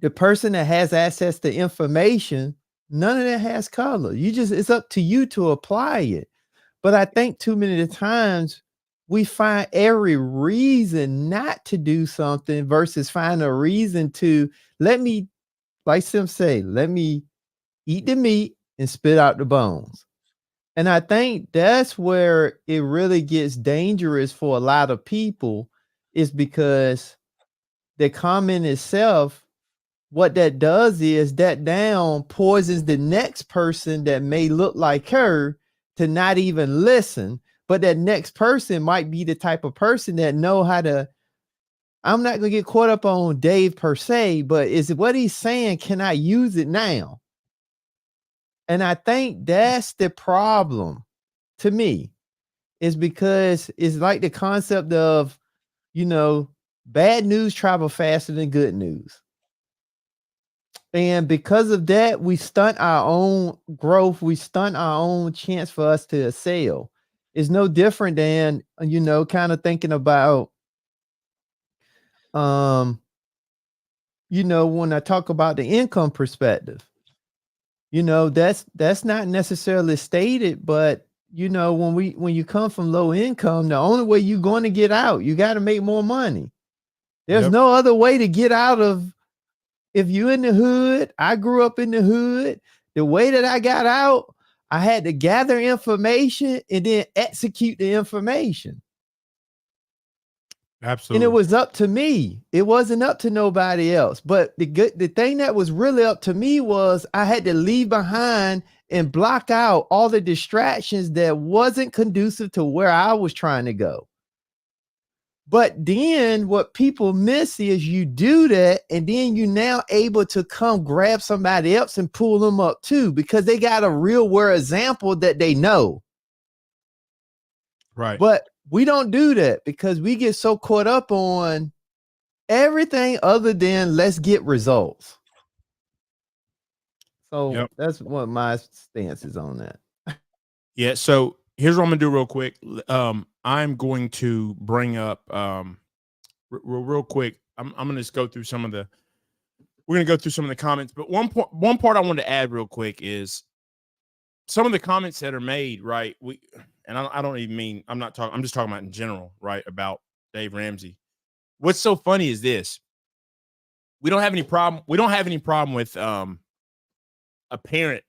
the person that has access to information, none of that has color. It's up to you to apply it. But I think too many of the times we find every reason not to do something versus find a reason to like Sim say, let me eat the meat and spit out the bones. And I think that's where it really gets dangerous for a lot of people, is because the comment itself, what that does is that down poisons the next person that may look like her to not even listen. But that next person might be the type of person that know how to, I'm not going to get caught up on Dave per se, but is it what he's saying? Can I use it now? And I think that's the problem to me, is because it's like the concept of, bad news travel faster than good news. And because of that, we stunt our own growth. We stunt our own chance for us to excel. It's no different than, kind of thinking about, when I talk about the income perspective, that's not necessarily stated, but when you come from low income, the only way you're going to get out, you got to make more money. There's no other way to get out of. If you're in the hood, I grew up in the hood. The way that I got out, I had to gather information and then execute the information. Absolutely. And it was up to me. It wasn't up to nobody else. But the thing that was really up to me was I had to leave behind and block out all the distractions that wasn't conducive to where I was trying to go. But then what people miss is you do that, and then you're now able to come grab somebody else and pull them up too, because they got a real world example that they know. Right. But we don't do that because we get so caught up on everything other than let's get results. So that's what my stance is on that. Yeah. So here's what I'm gonna do real quick. I'm going to bring up real quick. I'm gonna just go through some of the. We're gonna go through some of the comments, but one part I want to add real quick is some of the comments that are made. Right. I don't even mean I'm just talking about in general. Right. About Dave Ramsey. What's so funny is this. We don't have any problem. We don't have any problem with a parent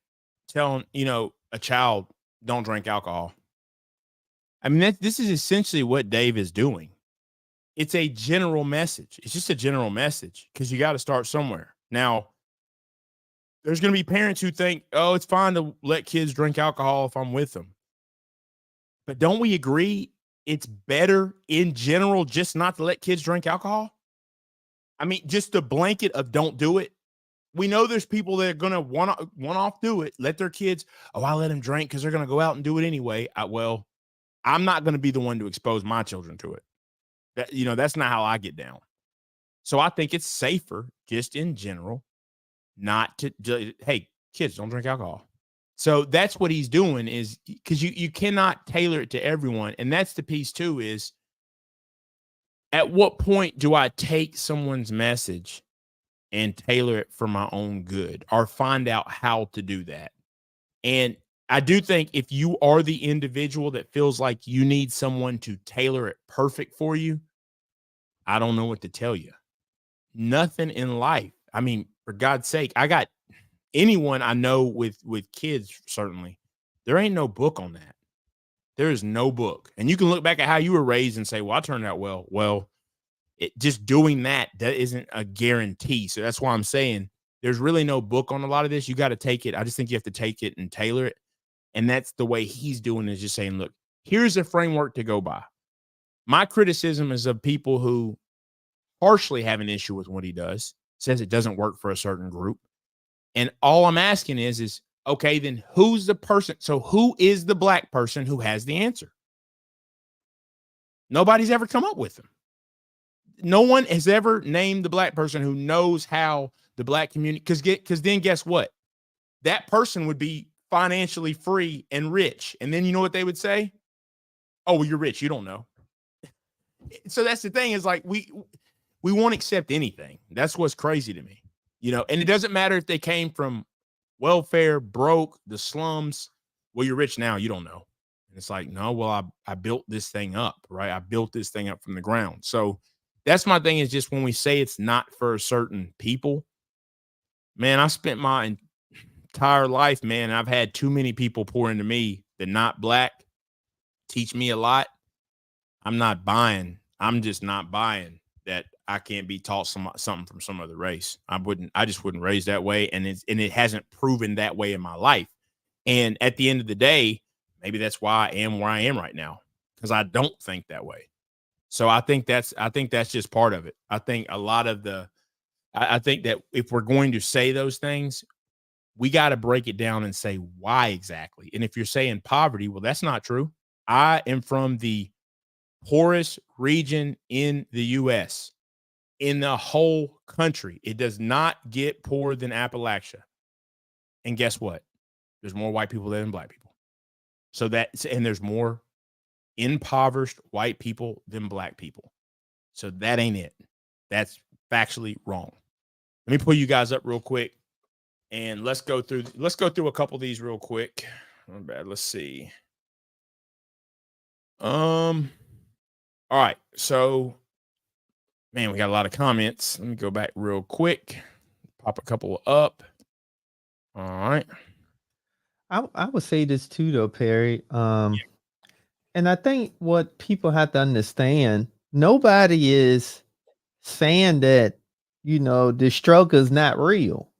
telling a child don't drink alcohol. I mean, this is essentially what Dave is doing. It's a general message. It's just a general message because you got to start somewhere. Now, there's going to be parents who think, oh, it's fine to let kids drink alcohol if I'm with them. But don't we agree it's better in general just not to let kids drink alcohol? I mean, just the blanket of don't do it. We know there's people that are going to one-off do it, let their kids, I let them drink because they're going to go out and do it anyway. Well, I'm not going to be the one to expose my children to it. That's not how I get down. So I think it's safer just in general not to, hey, kids, don't drink alcohol. So that's what he's doing is because you cannot tailor it to everyone. And that's the piece too is at what point do I take someone's message and tailor it for my own good or find out how to do that? And I do think if you are the individual that feels like you need someone to tailor it perfect for you, I don't know what to tell you. Nothing in life. I mean, for God's sake, I got anyone I know with kids, certainly, there ain't no book on that. There is no book. And you can look back at how you were raised and say, well, I turned out well. Well, just doing that isn't a guarantee. So that's why I'm saying there's really no book on a lot of this. You got to take it. I just think you have to take it and tailor it. And that's the way he's doing, is just saying, look, here's a framework to go by. My criticism is of people who partially have an issue with what he does, says it doesn't work for a certain group. And all I'm asking is, okay, then who's the person? So who is the black person who has the answer? Nobody's ever come up with them. No one has ever named the black person who knows how the black community, because then guess what? That person would be financially free and rich. And then you know what they would say? Oh, well, you're rich. You don't know. So that's the thing, is like, we won't accept anything. That's what's crazy to me, you know, and it doesn't matter if they came from welfare, broke, the slums. Well, you're rich now. You don't know. And it's like, no, well, I built this thing up, right? I built this thing up from the ground. So that's my thing, is just when we say it's not for certain people, man, I spent my entire life, man, I've had too many people pour into me that not black, teach me a lot. I'm not buying. I'm just not buying that I can't be taught something from some other race. I just wouldn't raise that way. And it hasn't proven that way in my life. And at the end of the day, maybe that's why I am where I am right now, because I don't think that way. So I think that's just part of it. I think a lot of I think that if we're going to say those things, we got to break it down and say why exactly. And if you're saying poverty, well, that's not true. I am from the poorest region in the U.S., in the whole country. It does not get poorer than Appalachia. And guess what? There's more white people there than black people. And there's more impoverished white people than black people. So that ain't it. That's factually wrong. Let me pull you guys up real quick, and let's go through a couple of these real quick. Not bad. Let's see. All right. So, man, we got a lot of comments. Let me go back real quick. Pop a couple up. All right. I would say this too, though, Perry. And I think what people have to understand, nobody is saying that, you know, the struggle is not real.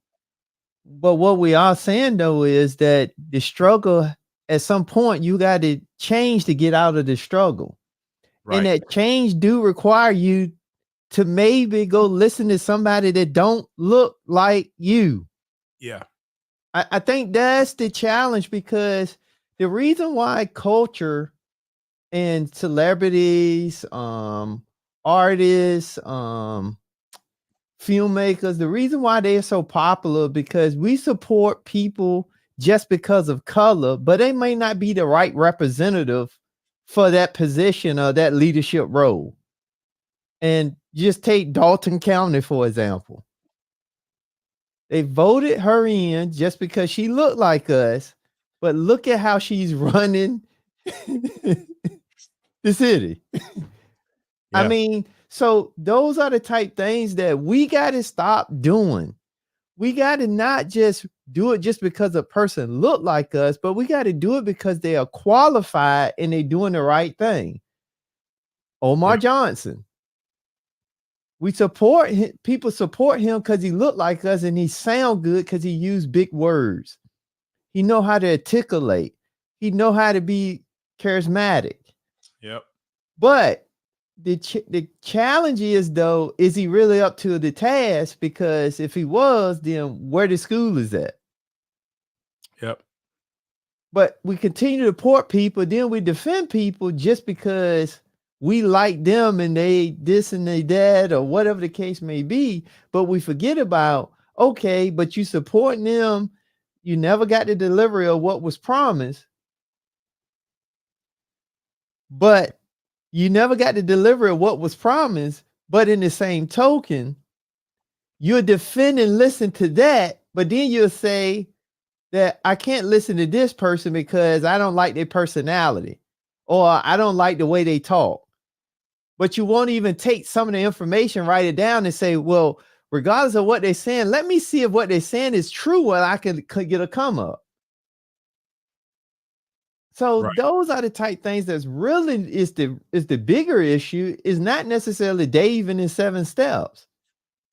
But what we are saying, though, is that the struggle, at some point, you got to change to get out of the struggle. Right. And that change do require you to maybe go listen to somebody that don't look like you. Yeah. I think that's the challenge, because the reason why culture and celebrities, artists, filmmakers, the reason why they're so popular, because we support people just because of color, but they may not be the right representative for that position or that leadership role. And just take Dalton County, for example. They voted her in just because she looked like us, but look at how she's running the city. Yeah. I mean, so those are the type things that we got to stop doing. We got to not just do it just because a person look like us, but we got to do it because they are qualified and they're doing the right thing. Omar Johnson. We support him. People support him because he looked like us and he sound good because he used big words. He know how to articulate. He know how to be charismatic. Yep. But the challenge is, though, is he really up to the task? Because if he was, then where the school is at? Yep. But we continue to support people, then we defend people just because we like them and they this and they that, or whatever the case may be. But we forget about, okay, but you supporting them, you never got the delivery of what was promised. But you never got the delivery of what was promised. But in the same token, you're defending, listen to that, but then you'll say that I can't listen to this person because I don't like their personality, or I don't like the way they talk. But you won't even take some of the information, write it down and say, well, regardless of what they're saying, let me see if what they're saying is true, where I could get a come up. So Right. those are the type things that's really is the bigger issue, is not necessarily Dave and his 7 steps.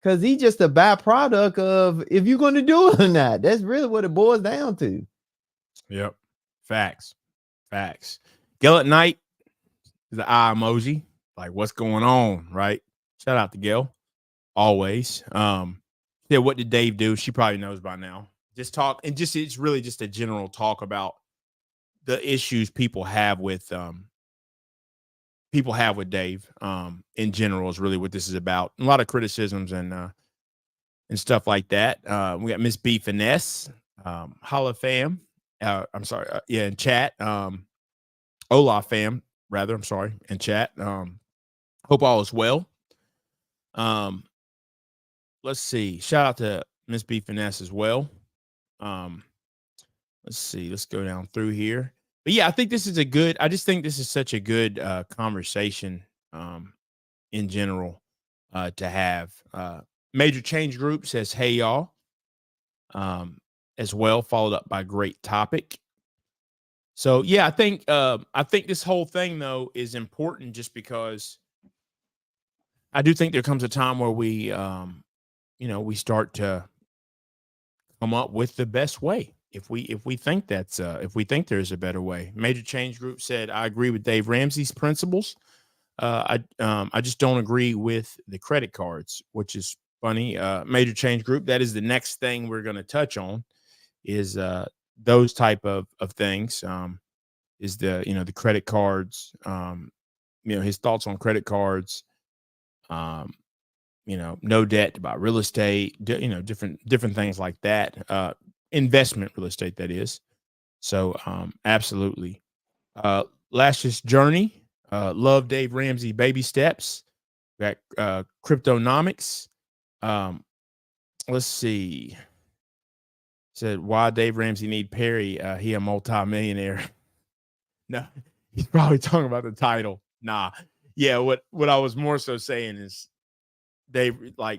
Because he's just a byproduct of if you're going to do it or not. That's really what it boils down to. Yep. Facts. Gil at night is the eye emoji. Like, what's going on, right? Shout out to Gil. Always. Yeah, what did Dave do? She probably knows by now. Just talk, and just it's really just a general talk about the issues people have with Dave. In general is really what this is about. A lot of criticisms and stuff like that. We got Miss B Finesse, Holla fam. I'm sorry, in chat. Hola fam, rather. I'm sorry, in chat. Hope all is well. Let's see. Shout out to Miss B Finesse as well. Let's see. Let's go down through here. But yeah, I think this is I just think this is such a good conversation in general to have. Major Change Group says, hey, y'all, as well, followed up by great topic. So, yeah, I think this whole thing, though, is important just because I do think there comes a time where we start to come up with the best way. If we think if we think there's a better way. Major Change Group said, I agree with Dave Ramsey's principles. I just don't agree with the credit cards, which is funny. Major Change Group, that is the next thing we're going to touch on, is those type of things. Is the credit cards, his thoughts on credit cards, no debt to buy real estate, different things like that. Investment real estate, that is. So absolutely. Lash's Journey, love Dave Ramsey baby steps. We got Cryptonomics. Let's see. Said, why Dave Ramsey need Perry? He a multi-millionaire. No, he's probably talking about the title. Nah. Yeah, what I was more so saying is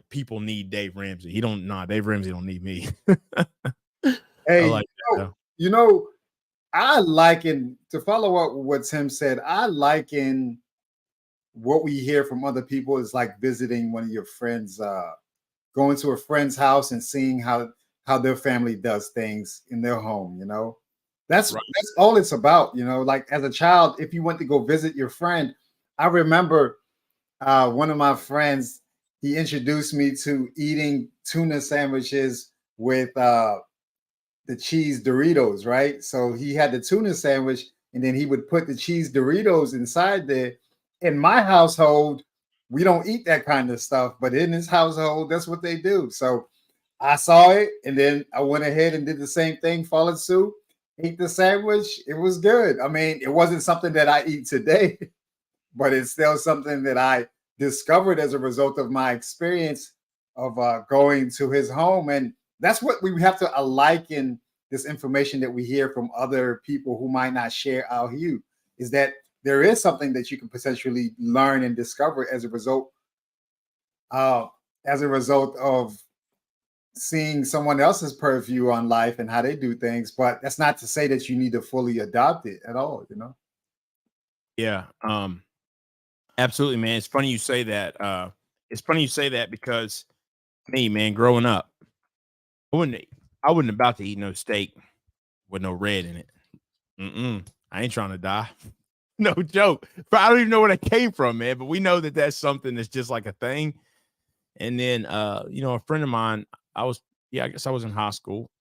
people need Dave Ramsey. Dave Ramsey don't need me. Hey, I like that, I liken, to follow up with what Tim said, I liken what we hear from other people is like visiting one of your friends, going to a friend's house and seeing how their family does things in their home. That's Right. That's all it's about. Like as a child, if you went to go visit your friend, I remember one of my friends, he introduced me to eating tuna sandwiches with the cheese Doritos, right? So he had the tuna sandwich and then he would put the cheese Doritos inside there. In my household, we don't eat that kind of stuff, but in his household, that's what they do. So I saw it and then I went ahead and did the same thing, followed suit, ate the sandwich. It was good. I mean, it wasn't something that I eat today, but it's still something that I discovered as a result of my experience of going to his home. And that's what we have to liken this information that we hear from other people who might not share our view, is that there is something that you can potentially learn and discover as a result of seeing someone else's purview on life and how they do things. But that's not to say that you need to fully adopt it at all, Yeah. Absolutely, man. It's funny you say that. Because me, man, growing up, I wasn't about to eat no steak with no red in it. I ain't trying to die. No joke. But I don't even know where that came from, man. But we know that that's something that's just like a thing. And then, a friend of mine, I guess I was in high school.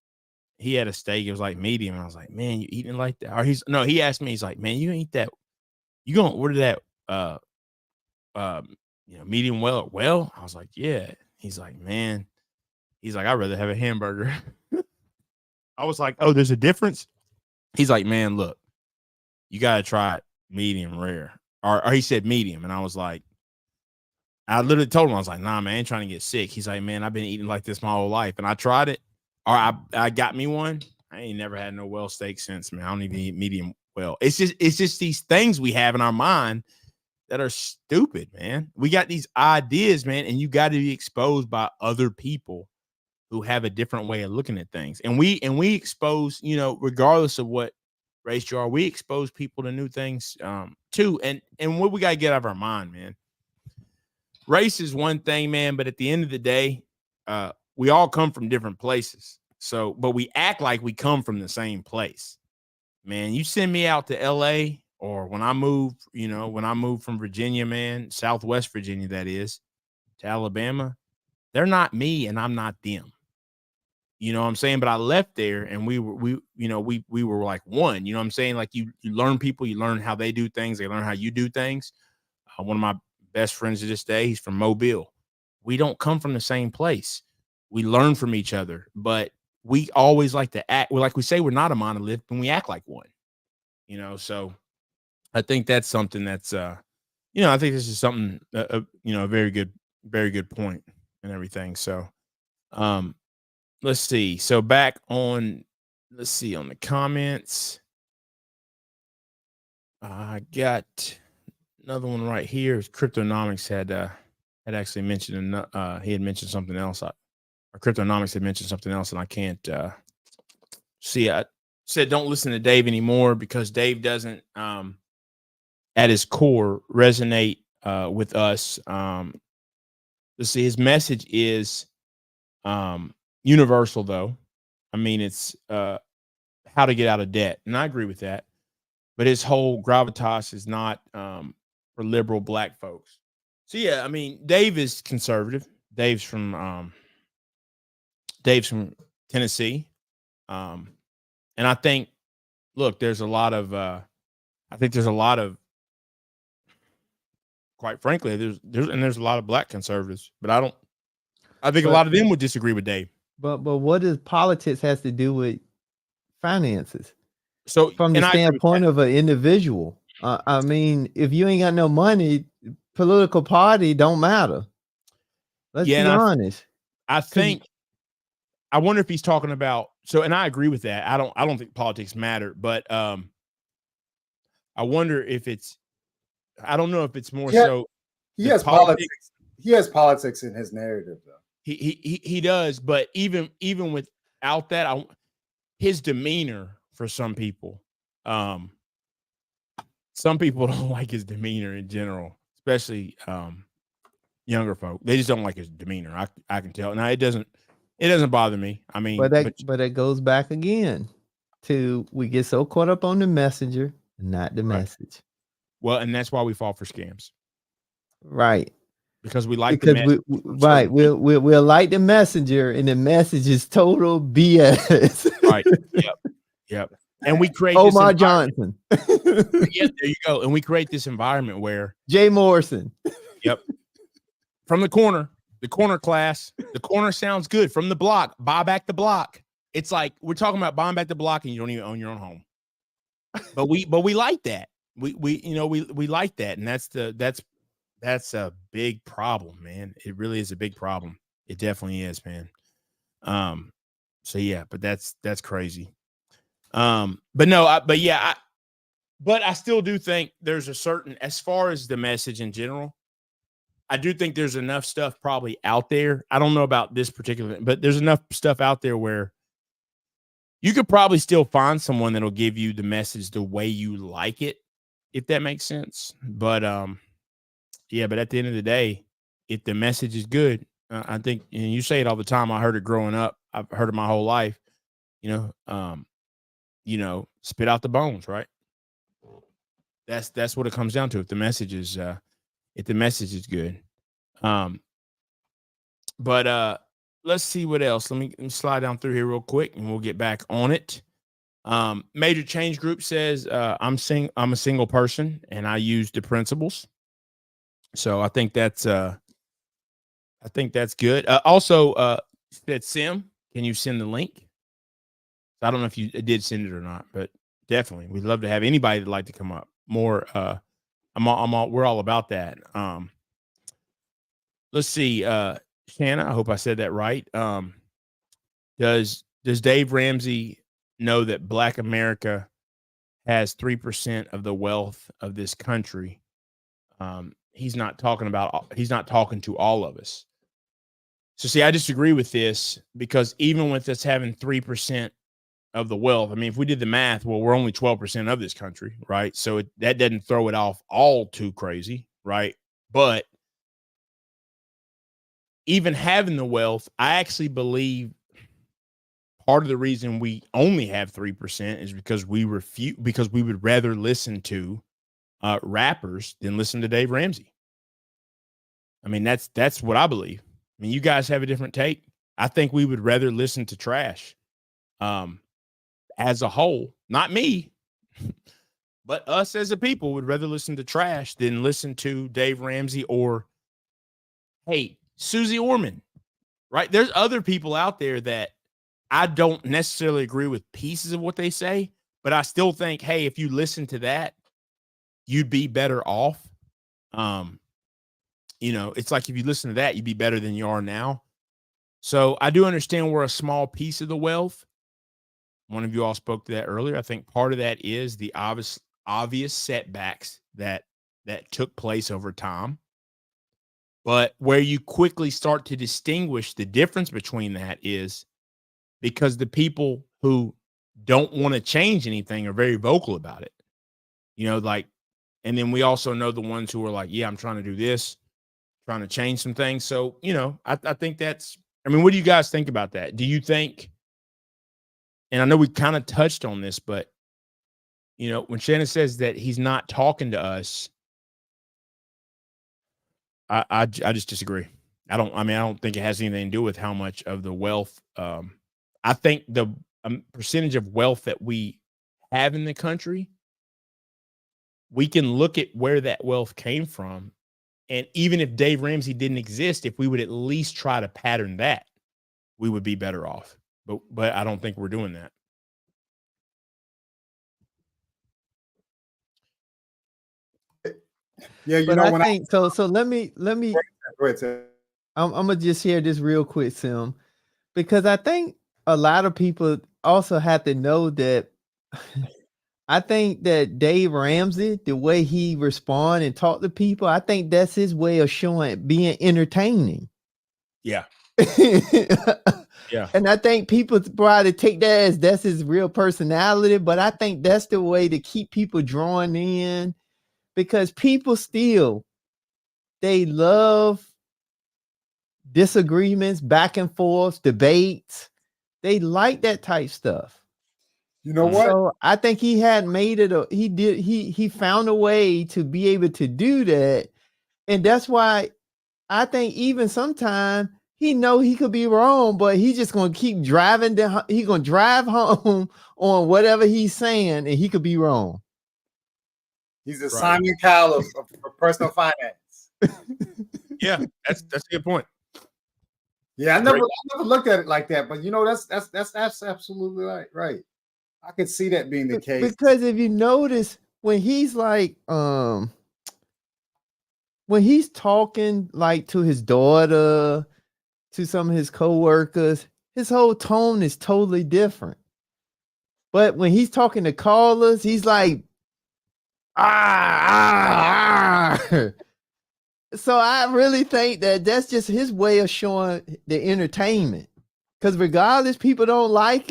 He had a steak. It was like medium. And I was like, man, you eating like that? Or he asked me, he's like, man, you eat that. You gonna order that, medium well? Well, I was like, yeah. He's like, man, I'd rather have a hamburger. I was like, oh, there's a difference. He's like, man, look, you got to try it medium rare. Or he said medium. And I was like, I literally told him, I was like, nah, man, I ain't trying to get sick. He's like, man, I've been eating like this my whole life. And I tried it. Or I got me one. I ain't never had no well steak since, man. I don't even eat medium well. It's just these things we have in our mind that are stupid, man. We got these ideas, man, and you got to be exposed by other people who have a different way of looking at things. And we expose, you know, regardless of what race you are, we expose people to new things too. And what we got to get out of our mind, man. Race is one thing, man, but at the end of the day, we all come from different places. So, but we act like we come from the same place. Man, you send me out to LA, or when I moved, you know, when I moved from Virginia, man, Southwest Virginia, that is, to Alabama, they're not me and I'm not them. You know what I'm saying? But I left there and we were like one, you know what I'm saying? Like you learn people, you learn how they do things, they learn how you do things. One of my best friends to this day, he's from Mobile. We don't come from the same place. We learn from each other, but we always like to act. Well, like we say, we're not a monolith, and we act like one, you know? So I think that's something that's, you know, I think this is something, you know, a very good point and everything. So, let's see. So back on, let's see on the comments. I got another one right here. Cryptonomics had actually mentioned, he had mentioned something else. Or Cryptonomics had mentioned something else, and I can't see. I said don't listen to Dave anymore because Dave doesn't, at his core, resonate with us. Let's see. His message is universal, though. I mean, it's how to get out of debt, and I agree with that. But his whole gravitas is not for liberal black folks. So yeah, I mean, Dave is conservative. Dave's from Tennessee, and I think, look, there's a lot of, quite frankly, there's a lot of black conservatives, but I think a lot of them would disagree with Dave. But what does politics has to do with finances? So from the standpoint of an individual, I mean, if you ain't got no money, political party don't matter. Let's be honest. I think, I wonder if he's talking about, so, and I agree with that. I don't think politics matter, but I wonder if it's, I don't know if it's more so. He has politics. He has politics in his narrative, though. He does, but even without that, his demeanor for some people don't like his demeanor in general, especially younger folk. They just don't like his demeanor. I can tell. Now it doesn't bother me. I mean, but it goes back again to, we get so caught up on the messenger, not the message. Well, and that's why we fall for scams. Right. Because we like we'll like the messenger, and the message is total BS. Right. Yep. And we create Omar Johnson. Yeah, there you go. And we create this environment where Jay Morrison. Yep. From the corner class, the corner sounds good. From the block, buy back the block. It's like we're talking about buying back the block, and you don't even own your own home. But we like that. We like that, and that's a big problem, man. It really is a big problem. It definitely is, man. So yeah, but that's crazy. But I still do think there's a certain, as far as the message in general, I do think there's enough stuff probably out there. I don't know about this particular, but there's enough stuff out there where you could probably still find someone that'll give you the message the way you like it, if that makes sense. But yeah, but at the end of the day, if the message is good, I think, and you say it all the time. I heard it growing up. I've heard it my whole life. Spit out the bones, right? That's what it comes down to. If the message is good. But let's see what else. Let me slide down through here real quick, and we'll get back on it. Major Change Group says, I'm a single person, and I use the principles. So I think that's good. Also, said Sim, can you send the link? I don't know if you did send it or not, but definitely we'd love to have anybody that'd like to come up. More, we're all about that. Let's see, Shanna, I hope I said that right. Does Dave Ramsey know that Black America has 3% of the wealth of this country? He's not talking to all of us. So see, I disagree with this because even with us having 3% of the wealth, I mean, if we did the math, well, we're only 12% of this country, right? So that doesn't throw it off all too crazy, right? But even having the wealth, I actually believe part of the reason we only have 3% is because we would rather listen to rappers than listen to Dave Ramsey. I mean, that's what I believe. I mean, you guys have a different take. I think we would rather listen to trash as a whole, not me, but us as a people would rather listen to trash than listen to Dave Ramsey or, hey, Susie Orman, right? There's other people out there that I don't necessarily agree with pieces of what they say, but I still think, hey, if you listen to that, you'd be better off. It's like if you listen to that, you'd be better than you are now. So I do understand we're a small piece of the wealth. One of you all spoke to that earlier. I think part of that is the obvious setbacks that took place over time. But where you quickly start to distinguish the difference between that is because the people who don't want to change anything are very vocal about it. And then we also know the ones who are like, yeah, I'm trying to do this, trying to change some things. So, I think what do you guys think about that? Do you think, and I know we kind of touched on this, but, when Shannon says that he's not talking to us, I just disagree. I don't think it has anything to do with how much of the wealth. I think the percentage of wealth that we have in the country, we can look at where that wealth came from. And even if Dave Ramsey didn't exist, if we would at least try to pattern that, we would be better off. But I don't think we're doing that. Yeah, but I think so. So let me. Go ahead, Tim. I'm gonna just share this real quick, Sim, because I think a lot of people also have to know that. I think that Dave Ramsey, the way he respond and talk to people, I think that's his way of being entertaining. Yeah. Yeah. And I think people probably take that as that's his real personality, but I think that's the way to keep people drawn in because people still, they love disagreements, back and forth, debates. They like that type stuff. You know what? So I think he had made it. He found a way to be able to do that, and that's why I think even sometimes he know he could be wrong, but he's just gonna keep driving down. He's gonna drive home on whatever he's saying, and he could be wrong. He's the Simon Cowell of personal finance. Yeah, that's a good point. Yeah, I never looked at it like that, but that's absolutely right. I could see that being the case. Because if you notice when he's like, when he's talking like to his daughter, to some of his coworkers, his whole tone is totally different. But when he's talking to callers, he's like, So I really think that that's just his way of showing the entertainment. Because regardless, people don't like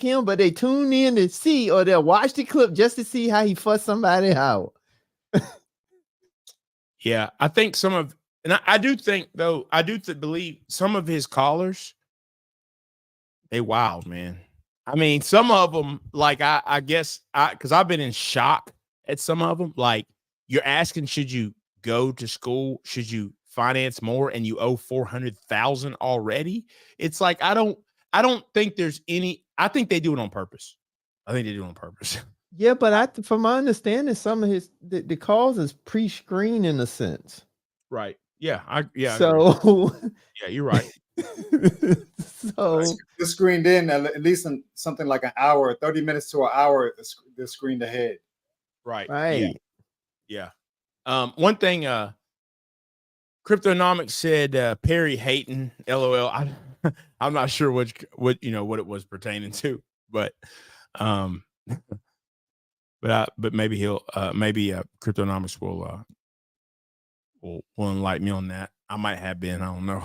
him, but they tune in to see, or they'll watch the clip just to see how he fussed somebody out. Yeah, I think I do think though, believe some of his callers, they wild, man. I mean, some of them, like I guess because I've been in shock at some of them. Like you're asking, should you go to school? Should you finance more? And you owe $400,000 already. It's like I don't think there's any. I think they do it on purpose. Yeah, but from my understanding, some of the calls is pre-screened in a sense. Right. Yeah. So yeah, you're right. So the screened in at least in something like an hour, 30 minutes to an hour. They're screened ahead. Right. Yeah. One thing. Cryptonomics said Perry Hayton, LOL. I'm not sure what it was pertaining to, but maybe Cryptonomics will will enlighten me on that. I might have been. I don't know.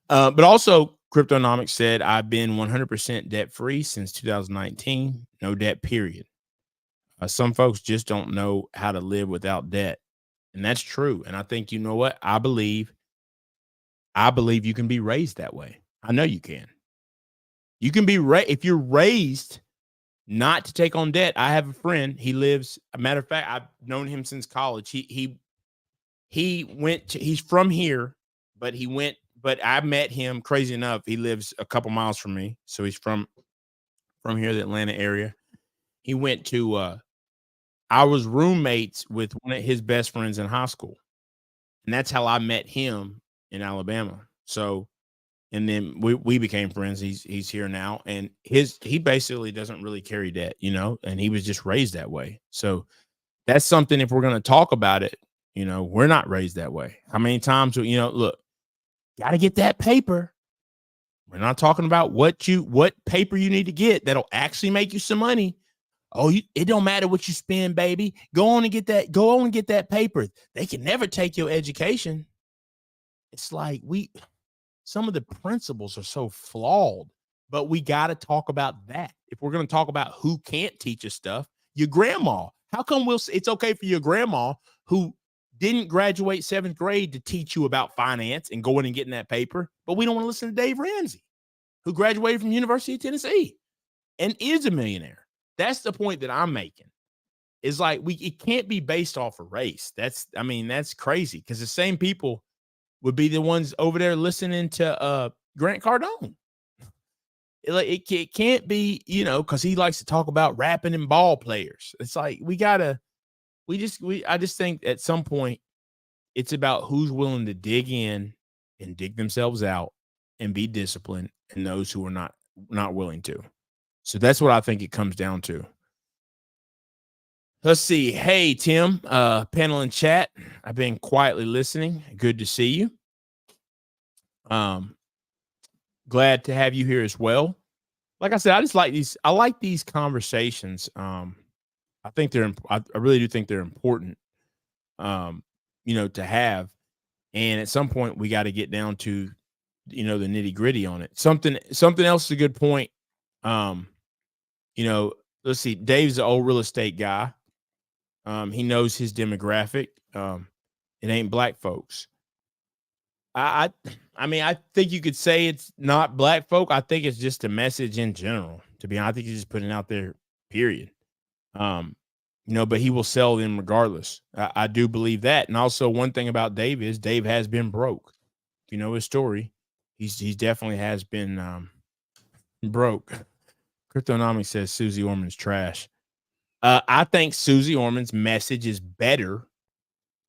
But also, Cryptonomics said, I've been 100% debt-free since 2019. No debt, period. Some folks just don't know how to live without debt. And that's true. And I think, you know what? I believe you can be raised that way. I know you can. You can be if you're raised not to take on debt. I have a friend. He lives, a matter of fact, I've known him since college. He's from here, but I met him, crazy enough. He lives a couple miles from me. So he's from here, the Atlanta area. He went to, I was roommates with one of his best friends in high school. And that's how I met him in Alabama. So, and then we became friends. He's here now, and he basically doesn't really carry debt, and he was just raised that way. So that's something, if we're going to talk about it, we're not raised that way. How many times, look, got to get that paper. We're not talking about what paper you need to get that'll actually make you some money. Oh, it don't matter what you spend, baby. Go on and get that paper. They can never take your education. It's like some of the principles are so flawed, but we got to talk about that. If we're going to talk about who can't teach us stuff, your grandma. How come it's okay for your grandma who didn't graduate 7th grade to teach you about finance and going and getting that paper, but we don't want to listen to Dave Ramsey, who graduated from the University of Tennessee and is a millionaire? That's the point that I'm making. Is like it can't be based off of race. That's crazy, because the same people would be the ones over there listening to Grant Cardone. It can't be, because he likes to talk about rapping and ball players. It's like I just think at some point it's about who's willing to dig in and dig themselves out and be disciplined, and those who are not willing to. So that's what I think it comes down to. Let's see. Hey, Tim, panel and chat. I've been quietly listening. Good to see you. Glad to have you here as well. Like I said, I like these conversations. I really do think they're important, to have. And at some point we got to get down to, the nitty gritty on it. Something else is a good point. Let's see. Dave's an old real estate guy. He knows his demographic. It ain't black folks. I think you could say it's not black folk. I think it's just a message in general. To be honest, I think he's just putting it out there, period. But he will sell them regardless. I do believe that. And also, one thing about Dave is Dave has been broke. If you know his story, he definitely has been broke. Cryptonomics says Susie Orman's trash. I think Susie Orman's message is better.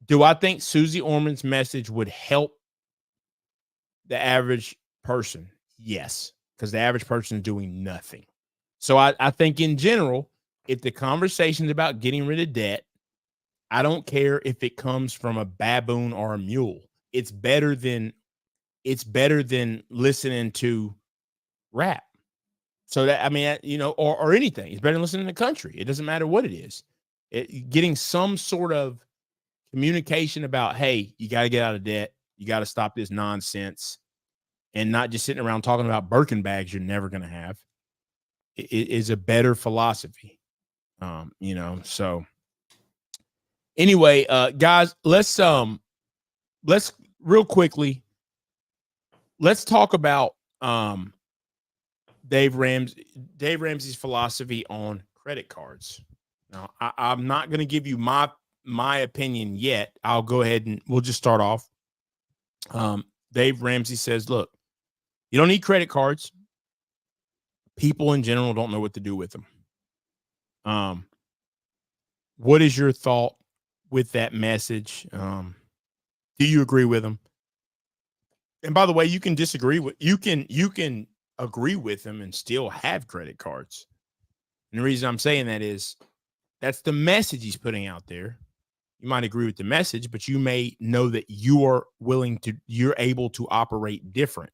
Do I think Susie Orman's message would help the average person? Yes, because the average person is doing nothing. So I think in general, if the conversation is about getting rid of debt, I don't care if it comes from a baboon or a mule. It's better than listening to rap. So that, or anything. It's better than listening to country. It doesn't matter what it is. Getting some sort of communication about, hey, you got to get out of debt. You got to stop this nonsense, and not just sitting around talking about Birkin bags you're never going to have. It is a better philosophy. So anyway, guys, let's real quickly, let's talk about Dave Ramsey's philosophy on credit cards. Now, I'm not going to give you my opinion yet. I'll go ahead and we'll just start off. Dave Ramsey says, look, you don't need credit cards. People in general don't know what to do with them. What is your thought with that message? Do you agree with him? And by the way, you can agree with him and still have credit cards. And the reason I'm saying that is that's the message he's putting out there. You might agree with the message, but you may know that you're able to operate different.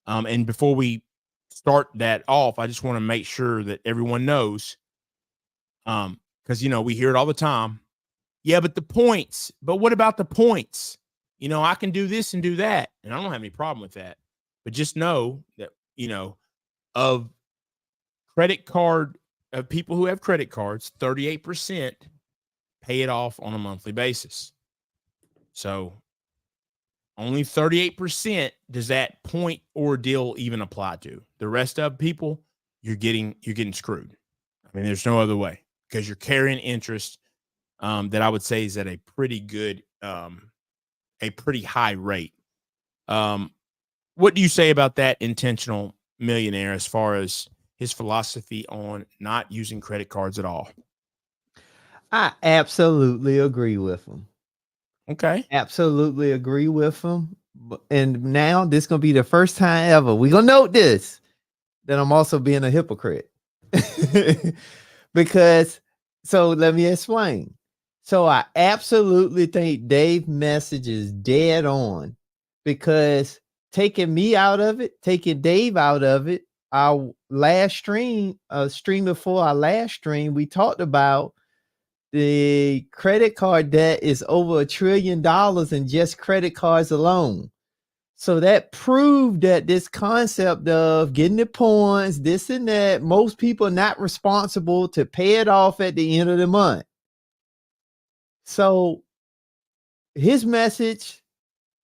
And before we start that off, I just want to make sure that everyone knows, because we hear it all the time. Yeah, but the points. But what about the points? You know, I can do this and do that, and I don't have any problem with that. But just know that, you know, of credit card of people who have credit cards, 38% pay it off on a monthly basis. So only 38% does that point ordeal even apply to. The rest of people, you're getting screwed. I mean, there's no other way, because you're carrying interest that I would say is at a pretty good, a pretty high rate. What do you say about that intentional millionaire as far as his philosophy on not using credit cards at all? I absolutely agree with him. Okay. Absolutely agree with him. And now this is going to be the first time ever. We're going to note this, that I'm also being a hypocrite. Because, so let me explain. So I absolutely think Dave's message is dead on, because taking me out of it, taking Dave out of it, our last stream before our last stream, we talked about the credit card debt is over $1 trillion in just credit cards alone. So that proved that this concept of getting the points, this and that, most people are not responsible to pay it off at the end of the month. So his message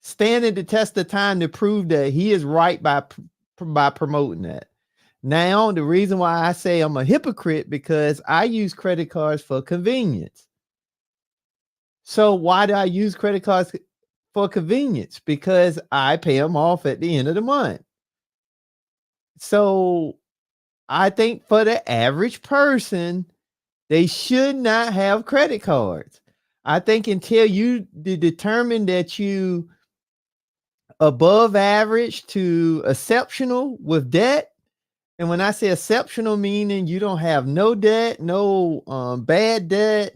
standing the test of time to prove that he is right by promoting that. Now, the reason why I say I'm a hypocrite, because I use credit cards for convenience. So why do I use credit cards for convenience? Because I pay them off at the end of the month. So I think for the average person, they should not have credit cards. I think until you determine that you above average to exceptional with debt, and when I say exceptional, meaning you don't have no debt, no bad debt,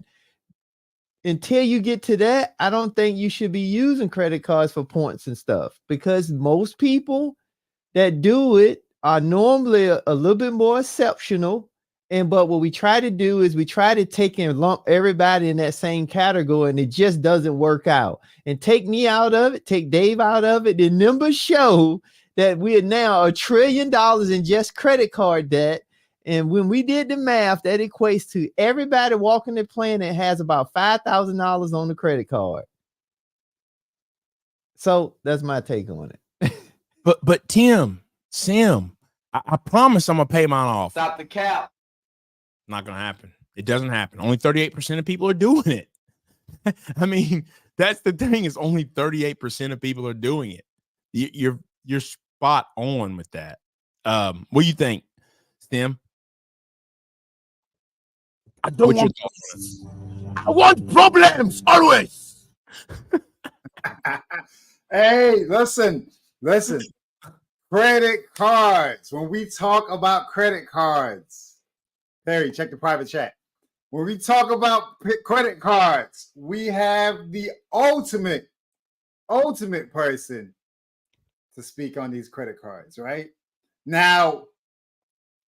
until you get to that, I don't think you should be using credit cards for points and stuff, because most people that do it are normally a little bit more exceptional. But what we try to do is we try to take and lump everybody in that same category, and it just doesn't work out. And take me out of it, take Dave out of it. The numbers show that we are now $1 trillion in just credit card debt. And when we did the math, that equates to everybody walking the planet has about $5,000 on the credit card. So that's my take on it. But Sim, I promise I'm gonna pay mine off. Stop the cap. Not gonna happen. It doesn't happen. Only 38% of people are doing it. I mean, that's the thing, is only 38% of people are doing it. You're spot on with that. What do you think, Stim? I don't want. I want problems always. Hey, listen. Credit cards. When we talk about credit cards, Perry, check the private chat. When we talk about credit cards, we have the ultimate person to speak on these credit cards, right? Now,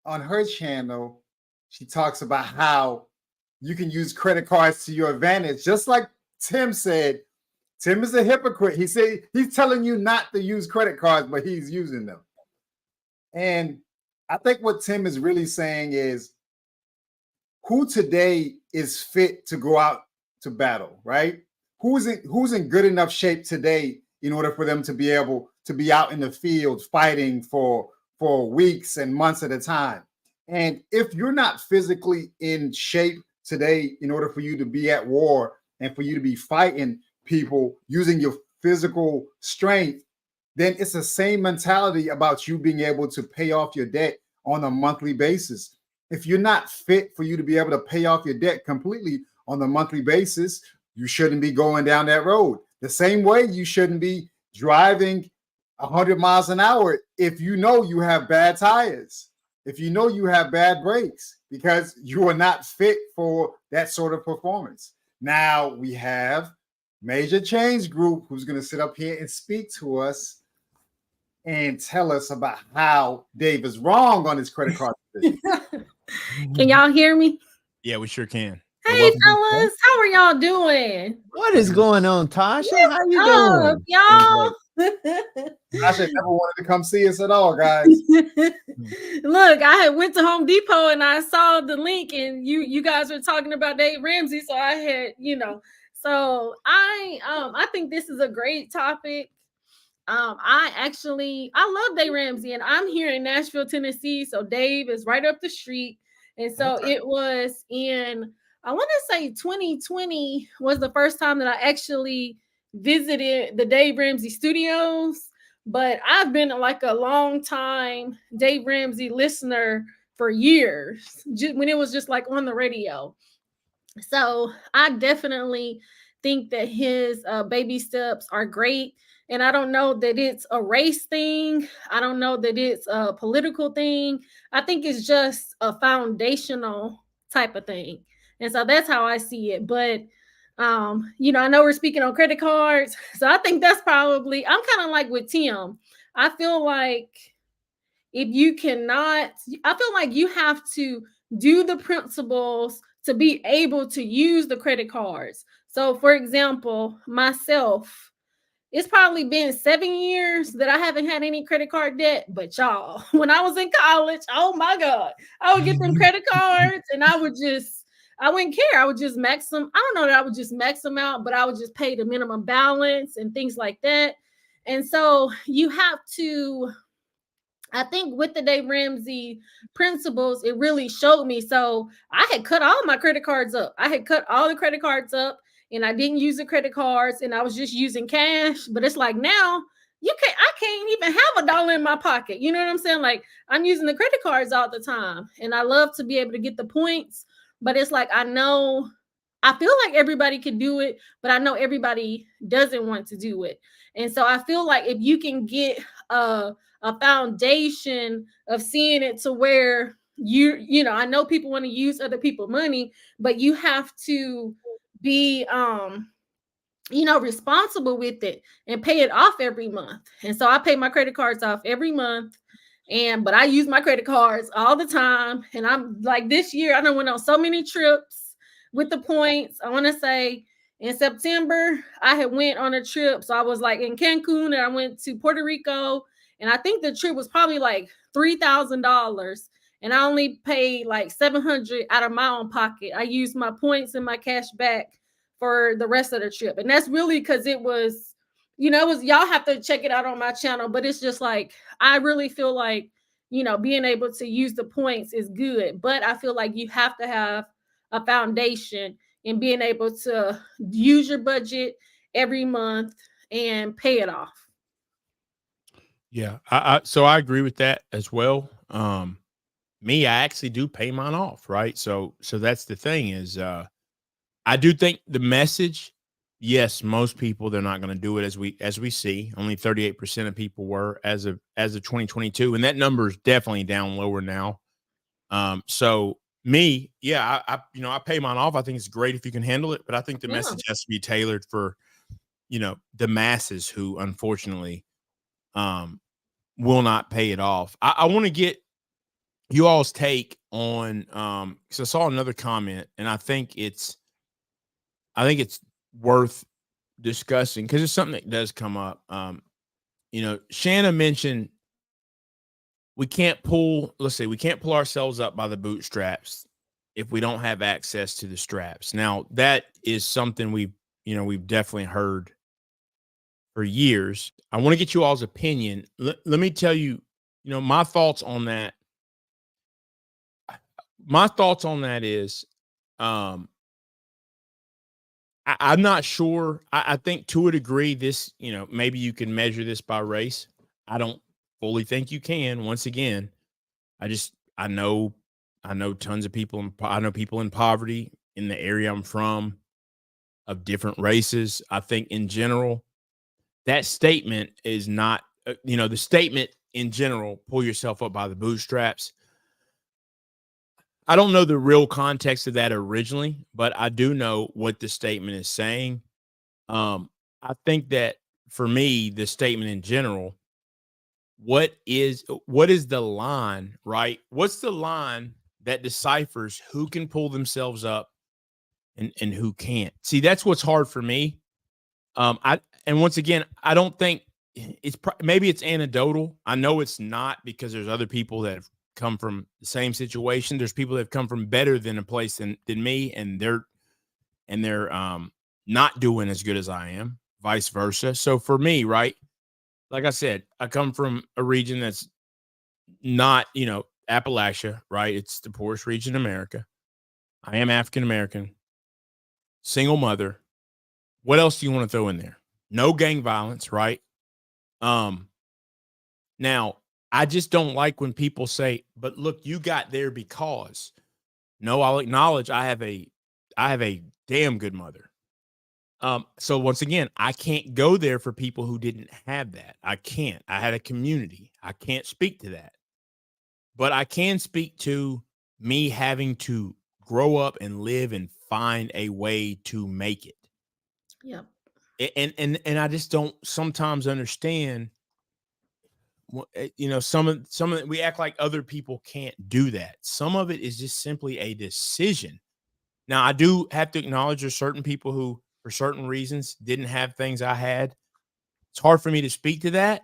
on her channel, she talks about how you can use credit cards to your advantage. Just like Tim said, Tim is a hypocrite. He said he's telling you not to use credit cards, but he's using them. And I think what Tim is really saying is, who today is fit to go out to battle, right? Who's in good enough shape today in order for them to be able to be out in the field fighting for weeks and months at a time? And if you're not physically in shape today in order for you to be at war and for you to be fighting people using your physical strength, then it's the same mentality about you being able to pay off your debt on a monthly basis. If you're not fit for you to be able to pay off your debt completely on a monthly basis, you shouldn't be going down that road. The same way you shouldn't be driving 100 miles an hour if you know you have bad tires, if you know you have bad brakes, because you are not fit for that sort of performance. Now we have Major Change Group, who's going to sit up here and speak to us and tell us about how Dave is wrong on his credit card. Can y'all hear me? Yeah, we sure can. So Hey, welcome to the show. fellas, how are y'all doing? What is going on, Tasha? How you Up, doing? y'all. I should never wanted to come see us at all, guys. Look, I had went to Home Depot and I saw the link, and you guys were talking about Dave Ramsey, so I had, so I think this is a great topic. I love Dave Ramsey, and I'm here in Nashville, Tennessee. So Dave is right up the street. And so it was I want to say 2020 was the first time that I actually visited the Dave Ramsey studios. But I've been like a long time Dave Ramsey listener for years, when it was just like on the radio. So I definitely think that his baby steps are great. And I don't know that it's a race thing. I don't know that it's a political thing. I think it's just a foundational type of thing. And so that's how I see it. But I know we're speaking on credit cards. So I think that's probably, I'm kind of like with Tim. I feel like if you cannot, I feel like you have to do the principles to be able to use the credit cards. So, for example, myself, it's probably been 7 years that I haven't had any credit card debt. But y'all, when I was in college, oh my God, I would get them credit cards and I wouldn't care. I would just max them. I don't know that I would just max them out, but I would just pay the minimum balance and things like that. And so you have to, I think with the Dave Ramsey principles, it really showed me. So I had cut all my credit cards up. I had cut all the credit cards up and I didn't use the credit cards and I was just using cash. But it's like now I can't even have $1 in my pocket. You know what I'm saying? Like I'm using the credit cards all the time. And I love to be able to get the points. But it's like I feel like everybody could do it, but I know everybody doesn't want to do it. And so I feel like if you can get a foundation of seeing it to where I know people want to use other people's money, but you have to be responsible with it and pay it off every month. And so I pay my credit cards off every month. But I use my credit cards all the time. And I'm like, this year I done went on so many trips with the points. I want to say in September I had went on a trip. So I was like in Cancun and I went to Puerto Rico. And I think the trip was probably like $3,000. And I only paid like $700 out of my own pocket. I used my points and my cash back for the rest of the trip. And that's really because it was, y'all have to check it out on my channel. But it's just like, I really feel like, being able to use the points is good. But I feel like you have to have a foundation in being able to use your budget every month and pay it off. Yeah, so I agree with that as well. I actually do pay mine off, right? So that's the thing is, I do think the message, yes, most people they're not going to do it as we see. Only 38% of people were as of 2022, and that number is definitely down lower now. So me, yeah, I pay mine off. I think it's great if you can handle it, but I think the message has to be tailored for the masses who unfortunately will not pay it off. I want to get you all's take on because I saw another comment and I think it's worth discussing because it's something that does come up. Shanna mentioned we can't pull ourselves up by the bootstraps if we don't have access to the straps. Now that is something we've definitely heard for years. I want to get you all's opinion. Let me tell you, my thoughts on that. My thoughts on that is, I'm not sure. I think to a degree, this, maybe you can measure this by race. I don't fully think you can. Once again, I know tons of people. I know people in poverty in the area I'm from of different races. I think in general, that statement is not, the statement in general, pull yourself up by the bootstraps. I don't know the real context of that originally, but I do know what the statement is saying. I think that for me, the statement in general, what is the line, right? What's the line that deciphers who can pull themselves up and who can't. See, that's what's hard for me. Once again, I don't think maybe it's anecdotal. I know it's not, because there's other people that have come from the same situation. There's people that have come from better than a place than me, and they're not doing as good as I am, vice versa. So for me, right, like I said, I come from a region that's not, Appalachia, right? It's the poorest region in America. I am African American, single mother. What else do you want to throw in there? No gang violence, right? Now, I just don't like when people say, but look, you got there because. No, I'll acknowledge I have a damn good mother. So once again, I can't go there for people who didn't have that. I can't. I had a community. I can't speak to that. But I can speak to me having to grow up and live and find a way to make it. Yep. And I just don't sometimes understand. Some of we act like other people can't do that. Some of it is just simply a decision. Now, I do have to acknowledge there's certain people who, for certain reasons, didn't have things I had. It's hard for me to speak to that,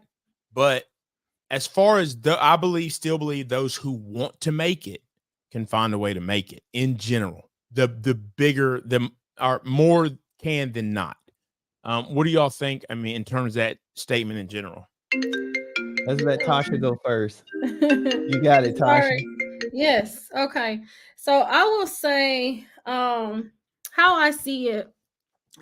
but as far as I still believe those who want to make it can find a way to make it in general. The bigger them are, more can than not. What do y'all think? I mean, in terms of that statement in general. Let's let Tasha go first. You got it, Tasha. Sorry. Yes. Okay. So I will say how I see it.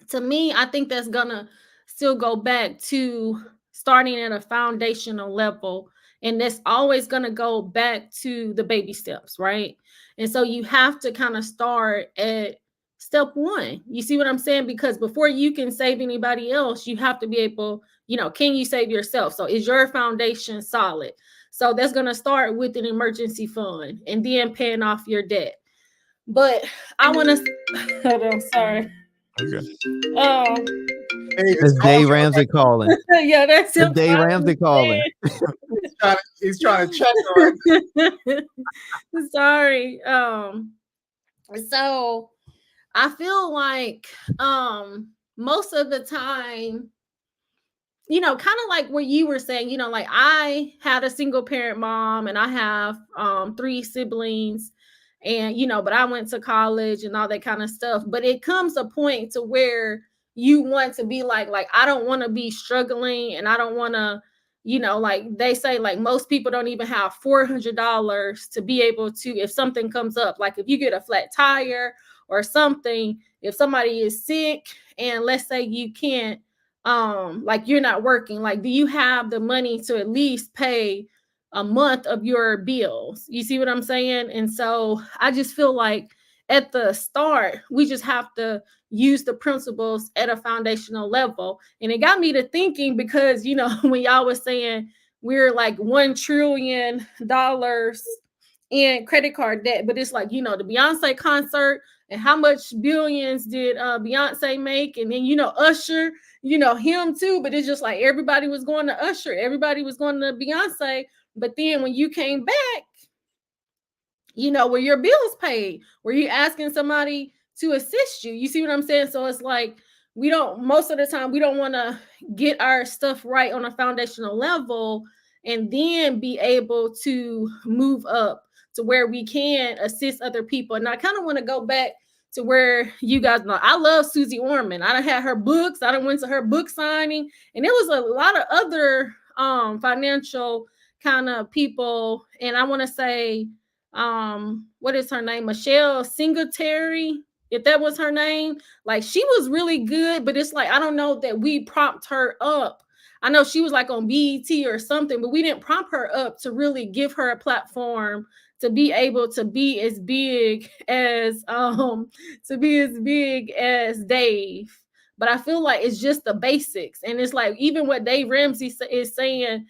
To me, I think that's gonna still go back to starting at a foundational level. And that's always gonna go back to the baby steps, right? And so you have to kind of start at step one. You see what I'm saying? Because before you can save anybody else, you have to be able, can you save yourself? So is your foundation solid? So that's going to start with an emergency fund and then paying off your debt. But I want to hold on, sorry. Okay. It's Dave Ramsey calling. Yeah, that's him. It's Dave Ramsey calling. He's trying to check on. Sorry. So I feel like most of the time, kind of like what you were saying, like I had a single parent mom and I have 3 siblings, and but I went to college and all that kind of stuff. But it comes a point to where you want to be like I don't want to be struggling, and I don't want to, like they say, like most people don't even have $400 to be able to, if something comes up, like if you get a flat tire or something, if somebody is sick and let's say you can't, like you're not working, like do you have the money to at least pay a month of your bills? You see what I'm saying? And so I just feel like at the start, we just have to use the principles at a foundational level. And it got me to thinking, because, when y'all was saying we're like $1 trillion in credit card debt, but it's like, the Beyonce concert, and how much billions did Beyonce make? And then, Usher, him too, but it's just like everybody was going to Usher, everybody was going to Beyonce. But then when you came back, were your bills paid? Were you asking somebody to assist you? You see what I'm saying? So it's like, most of the time, we don't want to get our stuff right on a foundational level and then be able to move up to where we can assist other people. And I kind of want to go back to where you guys know, I love Susie Orman. I done had her books. I done went to her book signing, and there was a lot of other financial kind of people. And I want to say, what is her name? Michelle Singletary, if that was her name. Like, she was really good, but it's like, I don't know that we prompt her up. I know she was like on BET or something, but we didn't prompt her up to really give her a platform to be able to be as big as Dave. But I feel like it's just the basics. And it's like, even what Dave Ramsey is saying,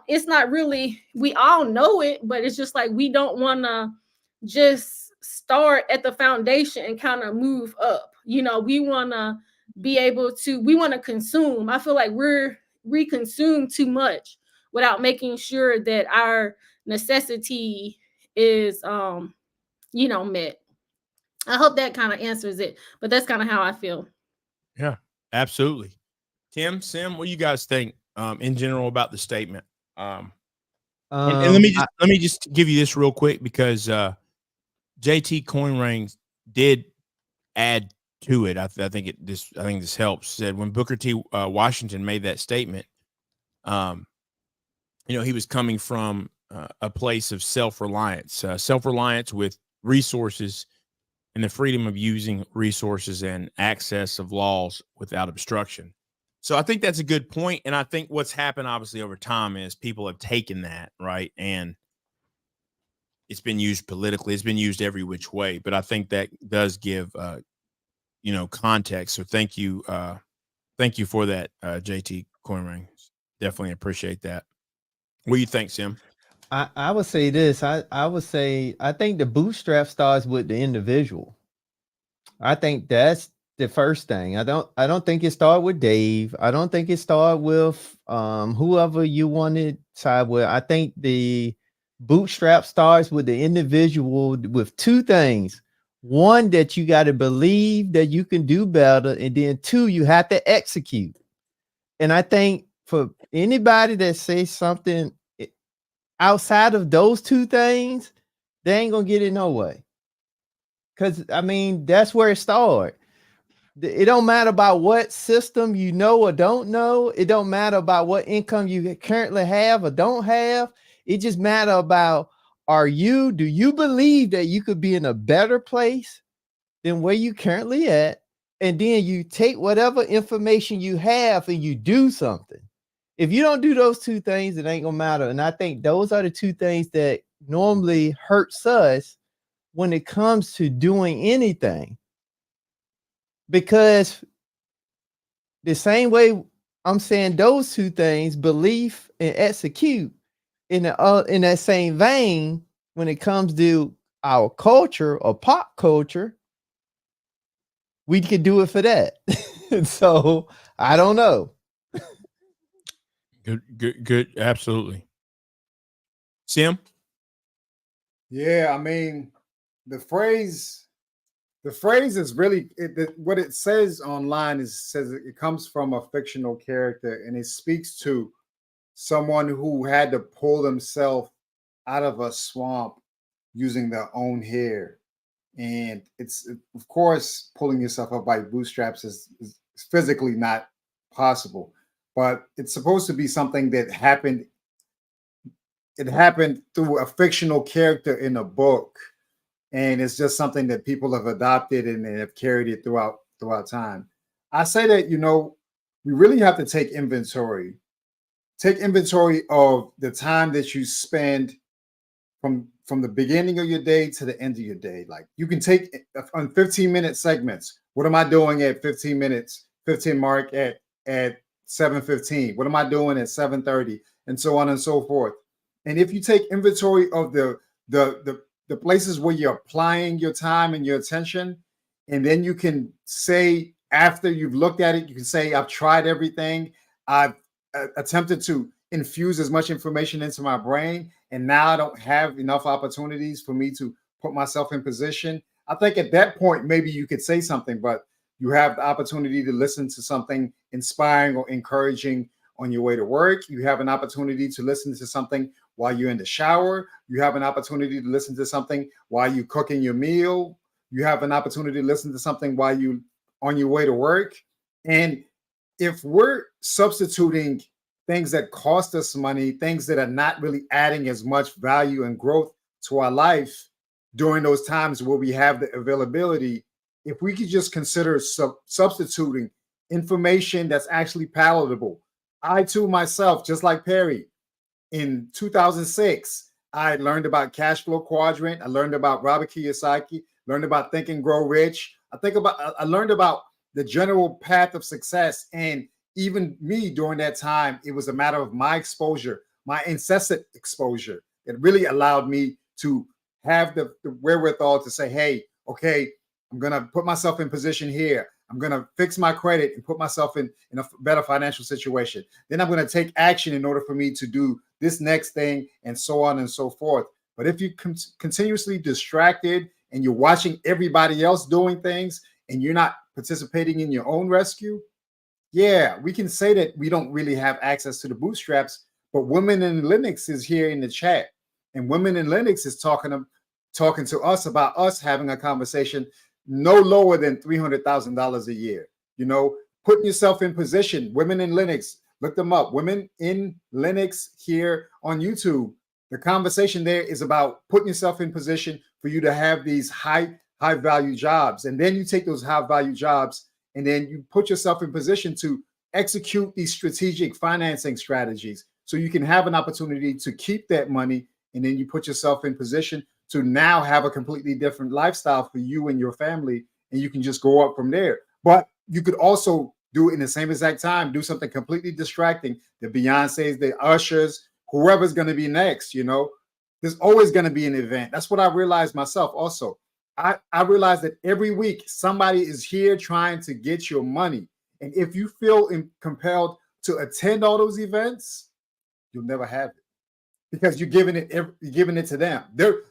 it's not really, we all know it, but it's just like, we don't want to just start at the foundation and kind of move up. We want to be able to, we want to consume. I feel like we consume too much without making sure that our necessity is, met. I hope that kind of answers it, but that's kind of how I feel. Yeah, absolutely. Tim, Sim, what do you guys think in general about the statement? And let me just give you this real quick because JT Coinring did add to it. I think this helps. Said when Booker T. Washington made that statement, he was coming from a place of self-reliance with resources and the freedom of using resources and access of laws without obstruction. So I think that's a good point. And I think what's happened obviously over time is people have taken that, right? And it's been used politically. It's been used every which way. But I think that does give, context. So thank you. Thank you for that, JT Coinring. Definitely appreciate that. What do you think, Sim? I would say this. I would say I think the bootstrap starts with the individual. I think that's the first thing. I don't think it started with Dave. I don't think it started with whoever you wanted side with. I think the bootstrap starts with the individual with two things. One, that you got to believe that you can do better, and then two, you have to execute. And I think for anybody that says something outside of those two things, they ain't gonna get it no way. Because I mean, that's where it started. It don't matter about what system you know or don't know. It don't matter about what income you currently have or don't have. It just matter about do you believe that you could be in a better place than where you currently at? And then you take whatever information you have and you do something. If you don't do those two things, it ain't gonna matter. And I think those are the two things that normally hurts us when it comes to doing anything. Because the same way I'm saying those two things, belief and execute, in that same vein, when it comes to our culture or pop culture, we could do it for that. So I don't know. Good. Absolutely. Sim? Yeah, I mean, the phrase is really what it says online says it comes from a fictional character, and it speaks to someone who had to pull themselves out of a swamp using their own hair. And it's, of course, pulling yourself up by bootstraps is physically not possible, but it's supposed to be something that happened. It happened through a fictional character in a book, and it's just something that people have adopted and have carried it throughout time. I say that we really have to take inventory of the time that you spend from the beginning of your day to the end of your day. Like, you can take on 15-minute segments. What am I doing at 15 minutes, 15 mark at 7:15? What am I doing at 7:30? And so on and so forth. And if you take inventory of the places where you're applying your time and your attention, and then you can say, after you've looked at it, you can say, I've tried everything. I've attempted to infuse as much information into my brain, and now I don't have enough opportunities for me to put myself in position. I think at that point, maybe you could say something, but you have the opportunity to listen to something inspiring or encouraging on your way to work. You have an opportunity to listen to something while you're in the shower. You have an opportunity to listen to something while you're cooking your meal. You have an opportunity to listen to something while you're on your way to work. And if we're substituting things that cost us money, things that are not really adding as much value and growth to our life during those times where we have the availability, if we could just consider substituting information that's actually palatable. I too myself, just like Perry, in 2006, I learned about cash flow quadrant. I learned about Robert Kiyosaki, learned about Think and Grow Rich. I learned about the general path of success. And even me during that time, it was a matter of my exposure, my incessant exposure, that really allowed me to have the wherewithal to say, hey, okay, I'm going to put myself in position here. I'm going to fix my credit and put myself in a better financial situation. Then I'm going to take action in order for me to do this next thing, and so on and so forth. But if you continuously distracted and you're watching everybody else doing things and you're not participating in your own rescue, yeah, we can say that we don't really have access to the bootstraps. But Women in Linux is here in the chat, and Women in Linux is talking to us about us having a conversation no lower than $300,000 a year. You know, putting yourself in position. Women in Linux, look them up. Women in Linux here on YouTube. The conversation there is about putting yourself in position for you to have these high value jobs, and then you take those high value jobs and then you put yourself in position to execute these strategic financing strategies so you can have an opportunity to keep that money, and then you put yourself in position to now have a completely different lifestyle for you and your family, and you can just go up from there. But you could also do it in the same exact time, do something completely distracting. The Beyoncés, the Ushers, whoever's going to be next, you know, there's always going to be an event. That's what I realized myself also. I realized that every week somebody is here trying to get your money. And if you feel compelled to attend all those events, you'll never have it because you're giving it to them.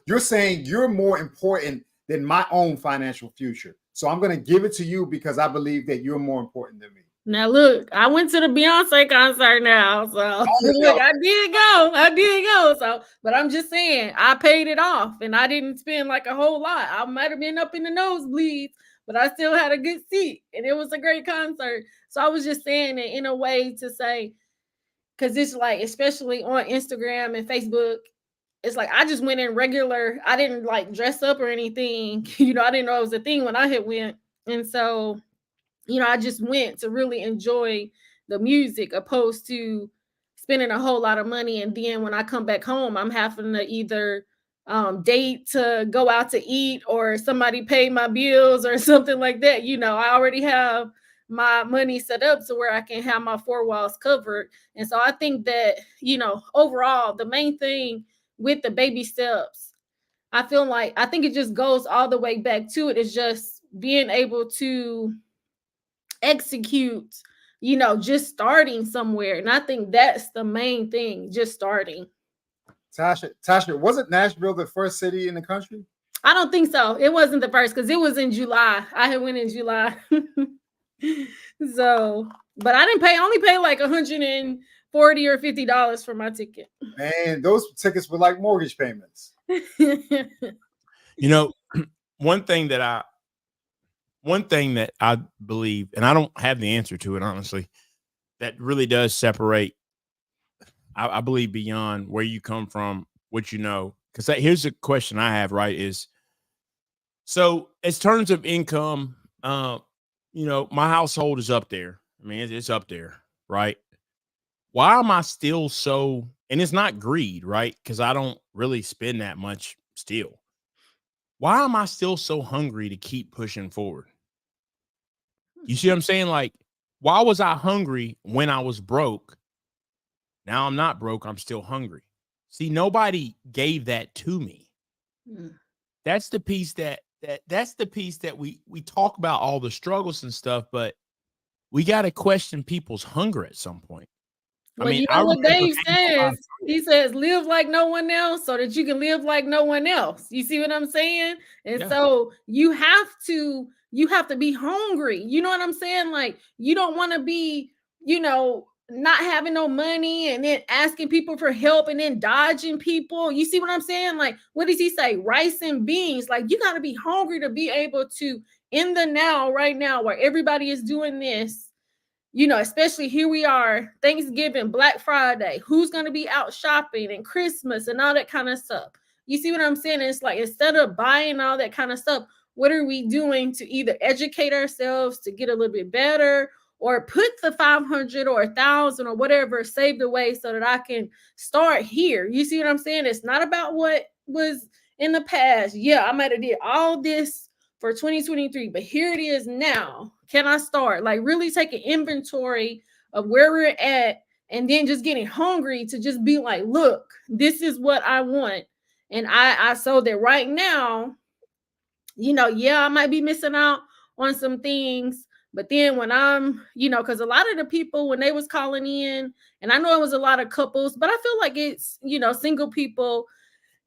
You're saying you're more important than my own financial future. So I'm going to give it to you because I believe that you're more important than me. Now look, I went to the Beyonce concert now, so look, I did go. So, but I'm just saying, I paid it off, and I didn't spend like a whole lot. I might have been up in the nosebleeds, but I still had a good seat, and it was a great concert. So I was just saying it in a way to say, because it's like, especially on Instagram and Facebook, it's like I just went in regular. I didn't like dress up or anything. You know, I didn't know it was a thing when I had went, and so. You know, I just went to really enjoy the music opposed to spending a whole lot of money. And then when I come back home, I'm having to either date to go out to eat or somebody pay my bills or something like that. You know, I already have my money set up to where I can have my four walls covered. And so I think that, you know, overall, the main thing with the baby steps, I think it just goes all the way back to it. It's just being able to execute, you know, just starting somewhere. And I think that's the main thing, just starting. Tasha, wasn't Nashville the first city in the country? I don't think so. It wasn't the first because it was in July. I had went in July. So, but I didn't pay, I only paid like $140 or $50 for my ticket. Man, those tickets were like mortgage payments. You know, one thing that I believe, and I don't have the answer to it, honestly, that really does separate, I believe, beyond where you come from, what you know. Because here's the question I have, right, is, so as terms of income, you know, my household is up there. I mean, it's up there, right? Why am I still so, and it's not greed, right? Because I don't really spend that much still. Why am I still so hungry to keep pushing forward? You see what I'm saying? Like, why was I hungry when I was broke? Now I'm not broke. I'm still hungry. See, nobody gave that to me. That's the piece that's the piece that we talk about all the struggles and stuff, but we got to question people's hunger at some point. Well, I mean, you know what Dave says? He says, live like no one else so that you can live like no one else. You see what I'm saying? And so you have to be hungry. You know what I'm saying? Like, you don't want to be, you know, not having no money and then asking people for help and then dodging people. You see what I'm saying? Like, what does he say? Rice and beans. Like, you got to be hungry to be able to, in the now, right now, where everybody is doing this, you know, especially here we are, Thanksgiving, Black Friday, who's going to be out shopping, and Christmas and all that kind of stuff. You see what I'm saying? It's like, instead of buying all that kind of stuff, what are we doing to either educate ourselves to get a little bit better, or put the 500 or 1,000 or whatever saved away so that I can start here? You see what I'm saying? It's not about what was in the past. Yeah, I might have did all this for 2023, but here it is now. Can I start? Like, really take an inventory of where we're at, and then just getting hungry to just be like, look, this is what I want. And I so that right now, you know, yeah, I might be missing out on some things, but then when I'm, you know, because a lot of the people, when they was calling in, and I know it was a lot of couples, but I feel like it's, you know, single people,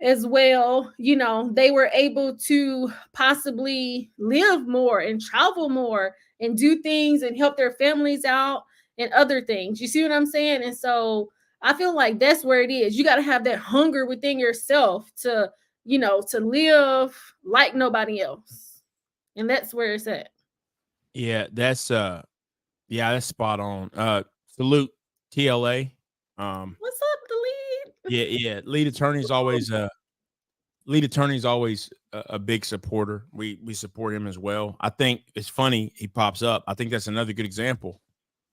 as well, they were able to possibly live more and travel more and do things and help their families out and other things. You see what I'm saying? And so I feel like that's where it is. You got to have that hunger within yourself to, to live like nobody else. And that's where it's at. Yeah, that's spot on. Salute TLA. What's up, the lead? Yeah. Lead attorney's always a big supporter. We support him as well. I think it's funny he pops up. I think that's another good example.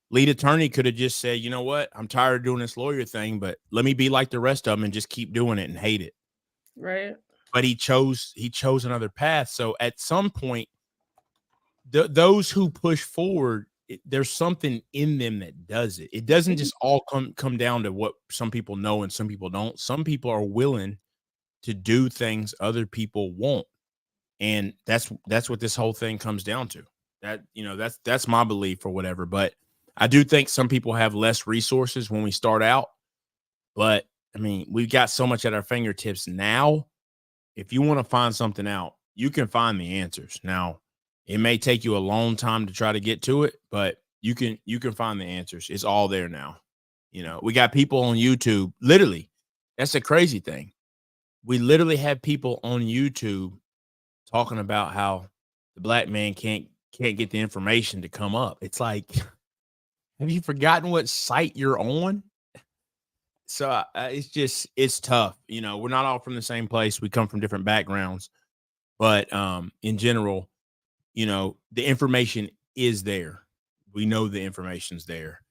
Lead attorney could have just said, you know what, I'm tired of doing this lawyer thing, but let me be like the rest of them and just keep doing it and hate it. Right. But he chose another path. So at some point, those who push forward, there's something in them that does it. It doesn't just all come down to what some people know and some people don't. Some people are willing to do things other people won't. And that's what this whole thing comes down to. That's my belief or whatever. But I do think some people have less resources when we start out. But I mean, we've got so much at our fingertips now. If you want to find something out, you can find the answers. Now, it may take you a long time to try to get to it, but you can find the answers. It's all there now. We got people on YouTube. Literally, that's a crazy thing. We literally have people on YouTube talking about how the black man can't get the information to come up. It's like, have you forgotten what site you're on? So it's tough. We're not all from the same place. We come from different backgrounds, but in general, the information is there. We know the information's there.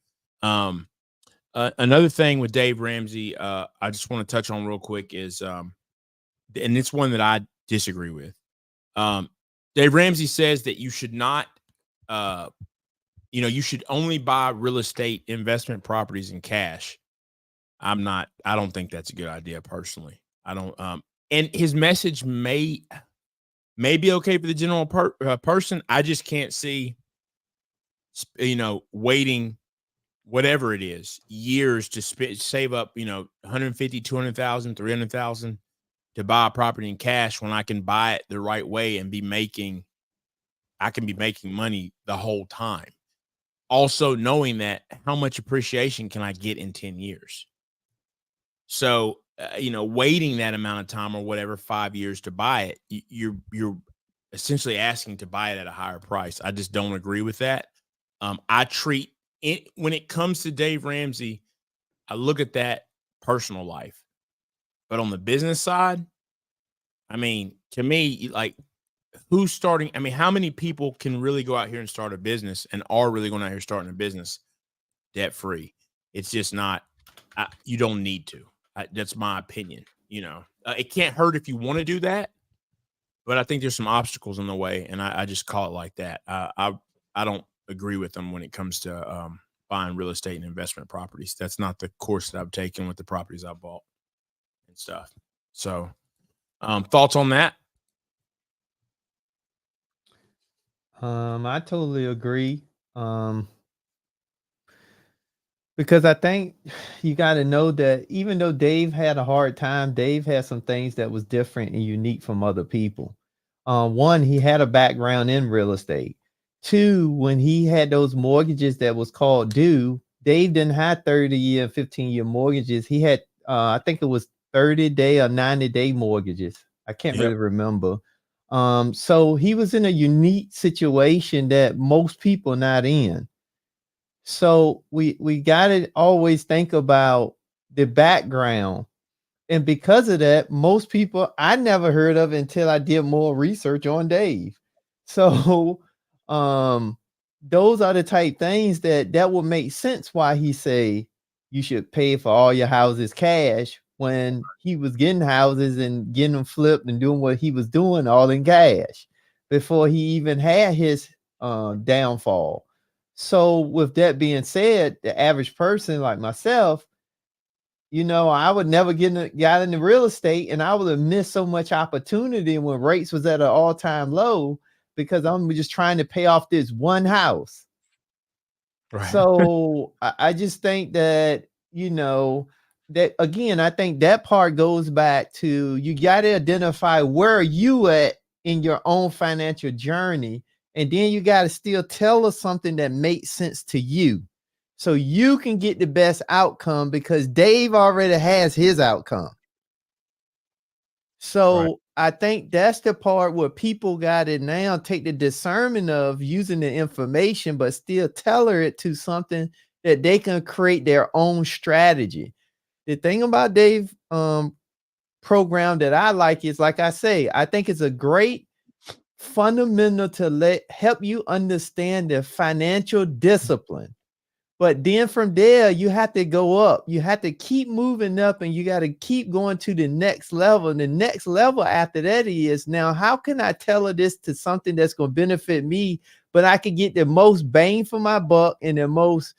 Another thing with Dave Ramsey, I just want to touch on real quick is, and it's one that I disagree with. Dave Ramsey says that you should not, you should only buy real estate investment properties in cash. I don't think that's a good idea personally. I don't, and his message may be okay for the general person. I just can't see, waiting, whatever it is, years to save up, 150, 200,000, 300,000 to buy a property in cash when I can buy it the right way and I can be making money the whole time. Also knowing that how much appreciation can I get in 10 years? So, waiting that amount of time or whatever, 5 years to buy it, you're essentially asking to buy it at a higher price. I just don't agree with that. I treat it, when it comes to Dave Ramsey, I look at that personal life. But on the business side, I mean, to me, like, who's starting? I mean, how many people can really go out here and start a business and are really going out here starting a business debt free? It's just not, you don't need to. That's my opinion. It can't hurt if you want to do that, but I think there's some obstacles in the way, and I just call it like that. I don't agree with them when it comes to buying real estate and investment properties. That's not the course that I've taken with the properties I bought and stuff. So, thoughts on that? I totally agree. Because I think you got to know that even though Dave had a hard time, Dave had some things that was different and unique from other people. One, he had a background in real estate. Two, when he had those mortgages that was called due, Dave didn't have 30-year, 15-year mortgages. He had, I think it was 30-day or 90-day mortgages. I can't really remember. So he was in a unique situation that most people not in. So we got to always think about the background. And because of that, most people I never heard of until I did more research on Dave. So those are the type things that would make sense why he say you should pay for all your houses cash when he was getting houses and getting them flipped and doing what he was doing all in cash before he even had his downfall. So with that being said, the average person like myself, I would never got into real estate, and I would have missed so much opportunity when rates was at an all-time low because I'm just trying to pay off this one house. Right. So I just think that, that again, I think that part goes back to you got to identify where are you at in your own financial journey, and then you got to still tell us something that makes sense to you, so you can get the best outcome because Dave already has his outcome. So Right. I think that's the part where people got to now take the discernment of using the information, but still tailor it to something that they can create their own strategy. The thing about Dave program that I like is, like I say, I think it's a great fundamental to help you understand the financial discipline. But then from there, you have to go up. You have to keep moving up, and you got to keep going to the next level. And the next level after that is, now, how can I tailor this to something that's going to benefit me, but I can get the most bang for my buck and the most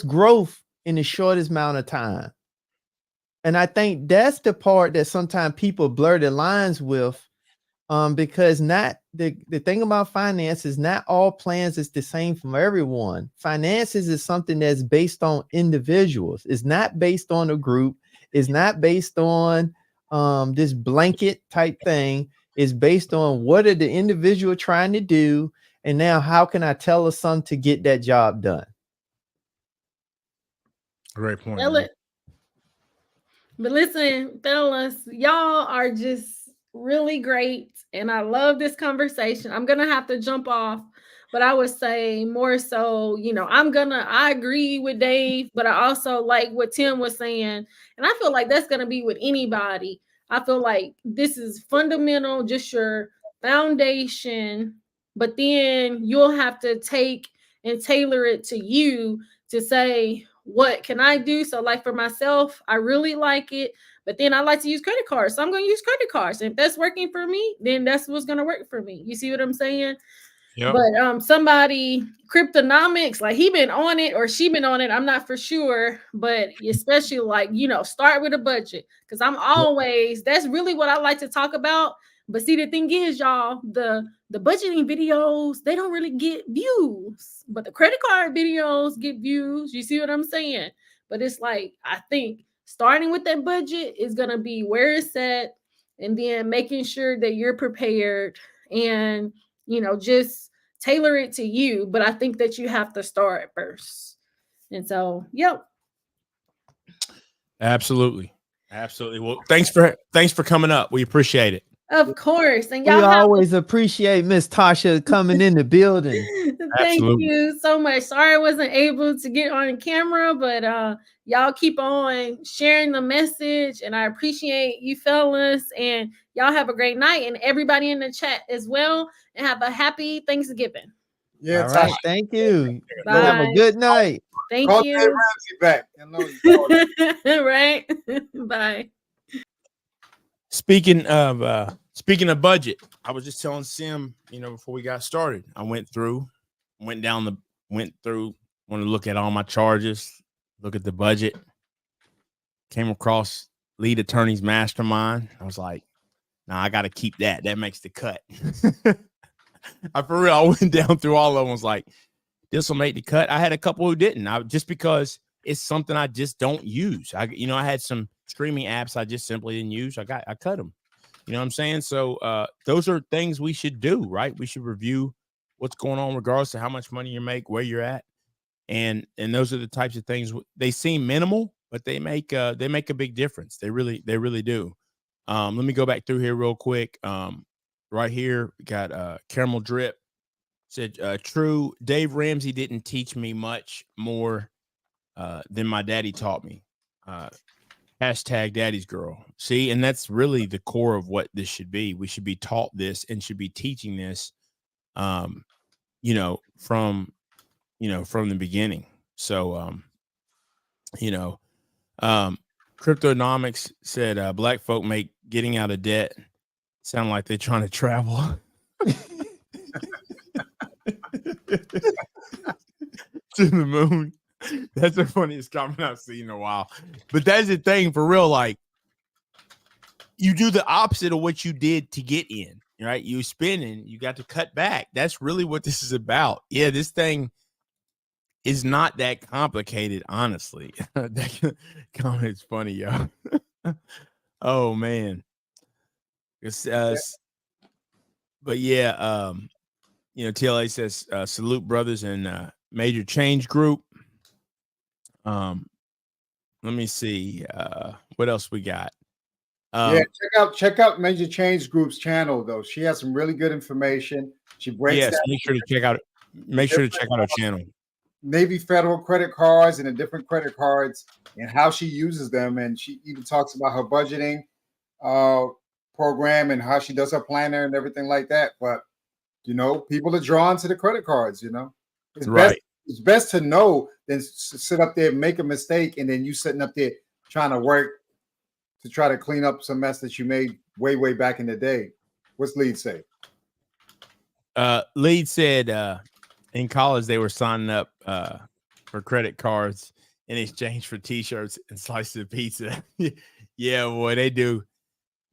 growth in the shortest amount of time? And I think that's the part that sometimes people blur the lines with, because not the thing about finance is not all plans is the same from everyone. Finances is something that's based on individuals. It's not based on a group. It's not based on this blanket type thing. It's based on what are the individual trying to do, and now how can I tell a son to get that job done? Great point. Tell it. But listen, fellas, y'all are just really great. And I love this conversation. I'm going to have to jump off, but I would say more so, I agree with Dave, but I also like what Tim was saying. And I feel like that's going to be with anybody. I feel like this is fundamental, just your foundation, but then you'll have to take and tailor it to you to say, what can I do? So like for myself, I really like it, but then I like to use credit cards. So I'm going to use credit cards. And if that's working for me, then that's what's going to work for me. You see what I'm saying? Yep. But somebody, Cryptonomics, like he been on it or she been on it, I'm not for sure, but especially like, start with a budget, because that's really what I like to talk about. But see, the thing is, y'all, the budgeting videos, they don't really get views, but the credit card videos get views. You see what I'm saying? But it's like, I think starting with that budget is going to be where it's at, and then making sure that you're prepared and, just tailor it to you. But I think that you have to start first. And so, yep. Absolutely. Well, thanks for coming up. We appreciate it. Of course. And We always appreciate Miss Tasha coming in the building. Thank you so much. Sorry I wasn't able to get on camera, but y'all keep on sharing the message, and I appreciate you fellas, and y'all have a great night, and everybody in the chat as well, and have a happy Thanksgiving. Yeah, all right. Thank you. Bye. Have a good night. Thank Call you. Dave Ramsey back. I know Right. Bye. Speaking of budget, I was just telling Sim, before we got started, I went through, want to look at all my charges, look at the budget, came across lead attorney's mastermind. I was like, nah, I got to keep that. That makes the cut. I went down through all of them. Was like, this will make the cut. I had a couple who didn't. Just because it's something I just don't use. I had some streaming apps I just simply didn't use. I cut them. You know what I'm saying? So those are things we should do, right? We should review what's going on regardless of how much money you make, where you're at. And those are the types of things. They seem minimal, but they make a big difference. They really do. Let me go back through here real quick. Right here, we got Caramel Drip said, true, Dave Ramsey didn't teach me much more than my daddy taught me. Hashtag daddy's girl. See, and that's really the core of what this should be. We should be taught this and should be teaching this, from the beginning. So, Cryptonomics said, black folk make getting out of debt sound like they're trying to travel to the moon. That's the funniest comment I've seen in a while. But that's the thing for real. Like, you do the opposite of what you did to get in, right? You spending, you got to cut back. That's really what this is about. Yeah, this thing is not that complicated, honestly. That comment's funny, yo. Oh man. But yeah, TLA says salute brothers and Major Change Group. Let me see what else we got. Check out Major Change Group's channel though. She has some really good information. She breaks yes, down make sure to check out our channel. Navy Federal credit cards and the different credit cards and how she uses them. And she even talks about her budgeting program and how she does her planner and everything like that. But people are drawn to the credit cards. It's best to know than sit up there and make a mistake and then you sitting up there trying to work to try to clean up some mess that you made way back in the day. What's Lead say? Lead said in college they were signing up for credit cards in exchange for T-shirts and slices of pizza. Yeah, boy, they do.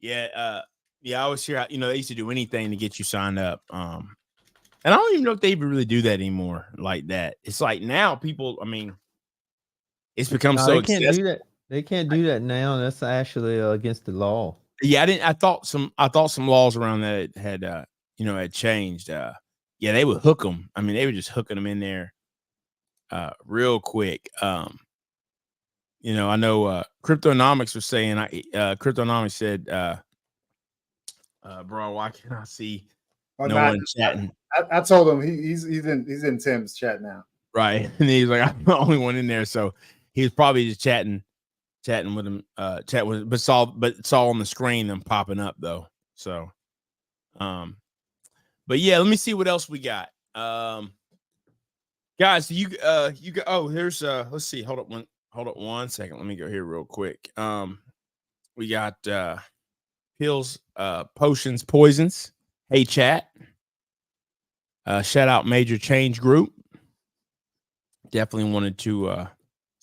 Yeah, I always hear they used to do anything to get you signed up. And I don't even know if they even really do that anymore like that. It's like now people, it's become so they can't do that. They can't do that now. That's actually against the law. Yeah, I thought some laws around that had changed. Yeah, they would hook them. They were just hooking them in there real quick. I know Cryptonomics was saying Cryptonomics said bro, why can't I see one chatting? I told him he's in Tim's chat now. Right. And he's like, I'm the only one in there. So he was probably just chatting with him, but it's all on the screen and popping up though. So but yeah, let me see what else we got. Guys, you got here's let's see. Hold up one second. Let me go here real quick. We got pills, potions, poisons. Hey chat. Shout out Major Change Group. Definitely wanted to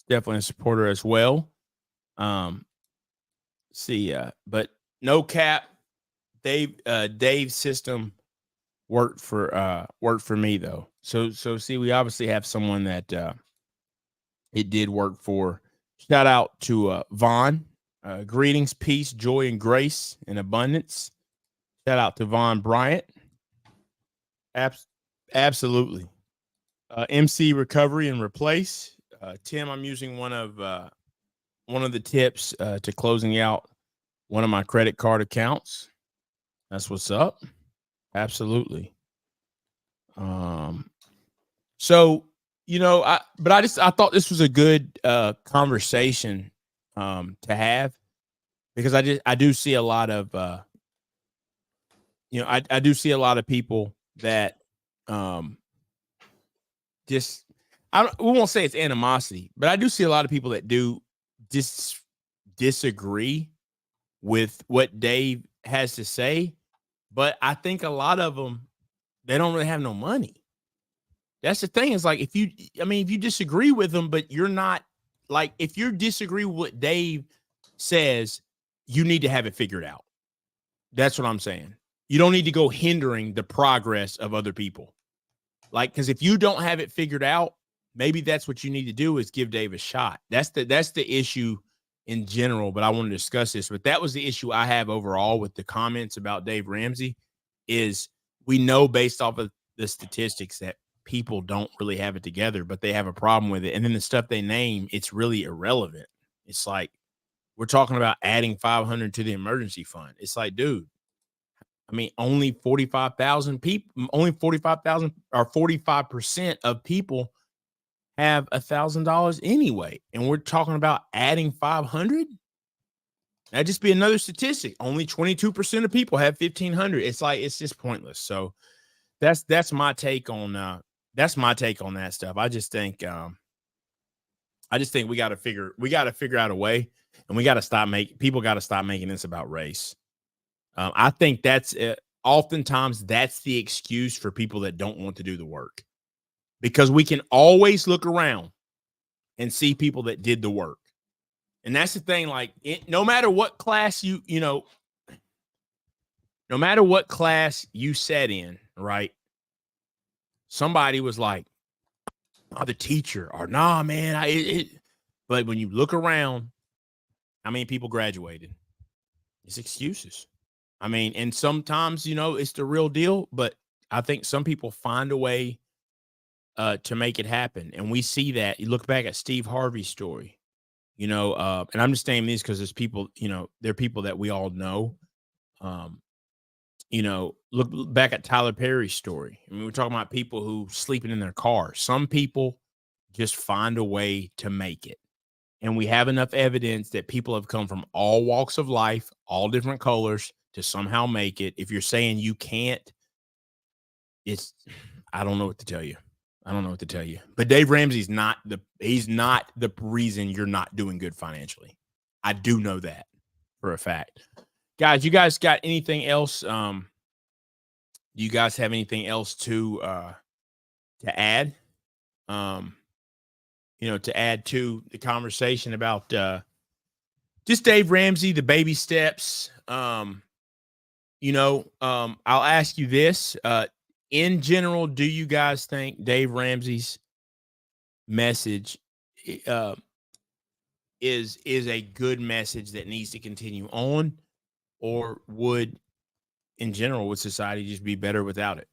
definitely a supporter as well. But no cap, Dave's system worked for me though. So see, we obviously have someone that it did work for. Shout out to Vaughn. Greetings, peace, joy, and grace and abundance. Shout out to Vaughn Bryant. Absolutely. MC recovery and replace. Tim, I'm using one of the tips to closing out one of my credit card accounts. That's what's up. Absolutely. So I thought this was a good conversation to have because I do see a lot of I do see a lot of people that we won't say it's animosity, but I do see a lot of people that do disagree with what Dave has to say. But I think a lot of them, they don't really have no money. That's the thing. Is like, if you disagree with them, but you're not like, if you disagree with what Dave says, you need to have it figured out. That's what I'm saying. You don't need to go hindering the progress of other people. Like, because if you don't have it figured out, maybe that's what you need to do is give Dave a shot. That's the issue in general, but I want to discuss this. But that was the issue I have overall with the comments about Dave Ramsey is we know based off of the statistics that people don't really have it together, but they have a problem with it. And then the stuff they name, it's really irrelevant. It's like, we're talking about adding 500 to the emergency fund. It's like, dude, only 45,000 people, only 45,000 or 45% of people have $1,000 anyway. And we're talking about adding 500. That'd just be another statistic. Only 22% of people have 1,500. It's like, it's just pointless. So that's my take on that stuff. I just think we got to figure out a way, and we got to stop making this about race. I think that's oftentimes that's the excuse for people that don't want to do the work, because we can always look around and see people that did the work. And that's the thing. Like, no matter what class no matter what class you sat in, right? Somebody was like, the teacher, or nah, man. But when you look around, how many people graduated? It's excuses. I mean, and sometimes, it's the real deal, but I think some people find a way to make it happen. And we see that. You look back at Steve Harvey's story, and I'm just saying these because there's people, they're people that we all know. Look back at Tyler Perry's story. I mean, we're talking about people who sleeping in their car. Some people just find a way to make it. And we have enough evidence that people have come from all walks of life, all different colors to somehow make it. If you're saying you can't, I don't know what to tell you. But Dave Ramsey's he's not the reason you're not doing good financially. I do know that for a fact. Guys, you guys got anything else? Do you guys have anything else to add? To add to the conversation about just Dave Ramsey, the baby steps. I'll ask you this. In general, do you guys think Dave Ramsey's message is a good message that needs to continue on, or would society just be better without it?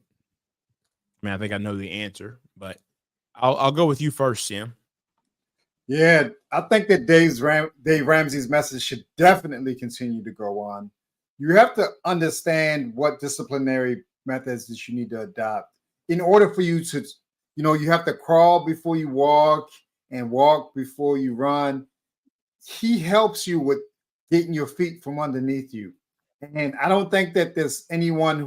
I mean, I think I know the answer, but I'll go with you first, Sam. Yeah, I think that Dave Ramsey's message should definitely continue to go on. You have to understand what disciplinary methods that you need to adopt in order for you to, you have to crawl before you walk and walk before you run. He helps you with getting your feet from underneath you. And I don't think that there's anyone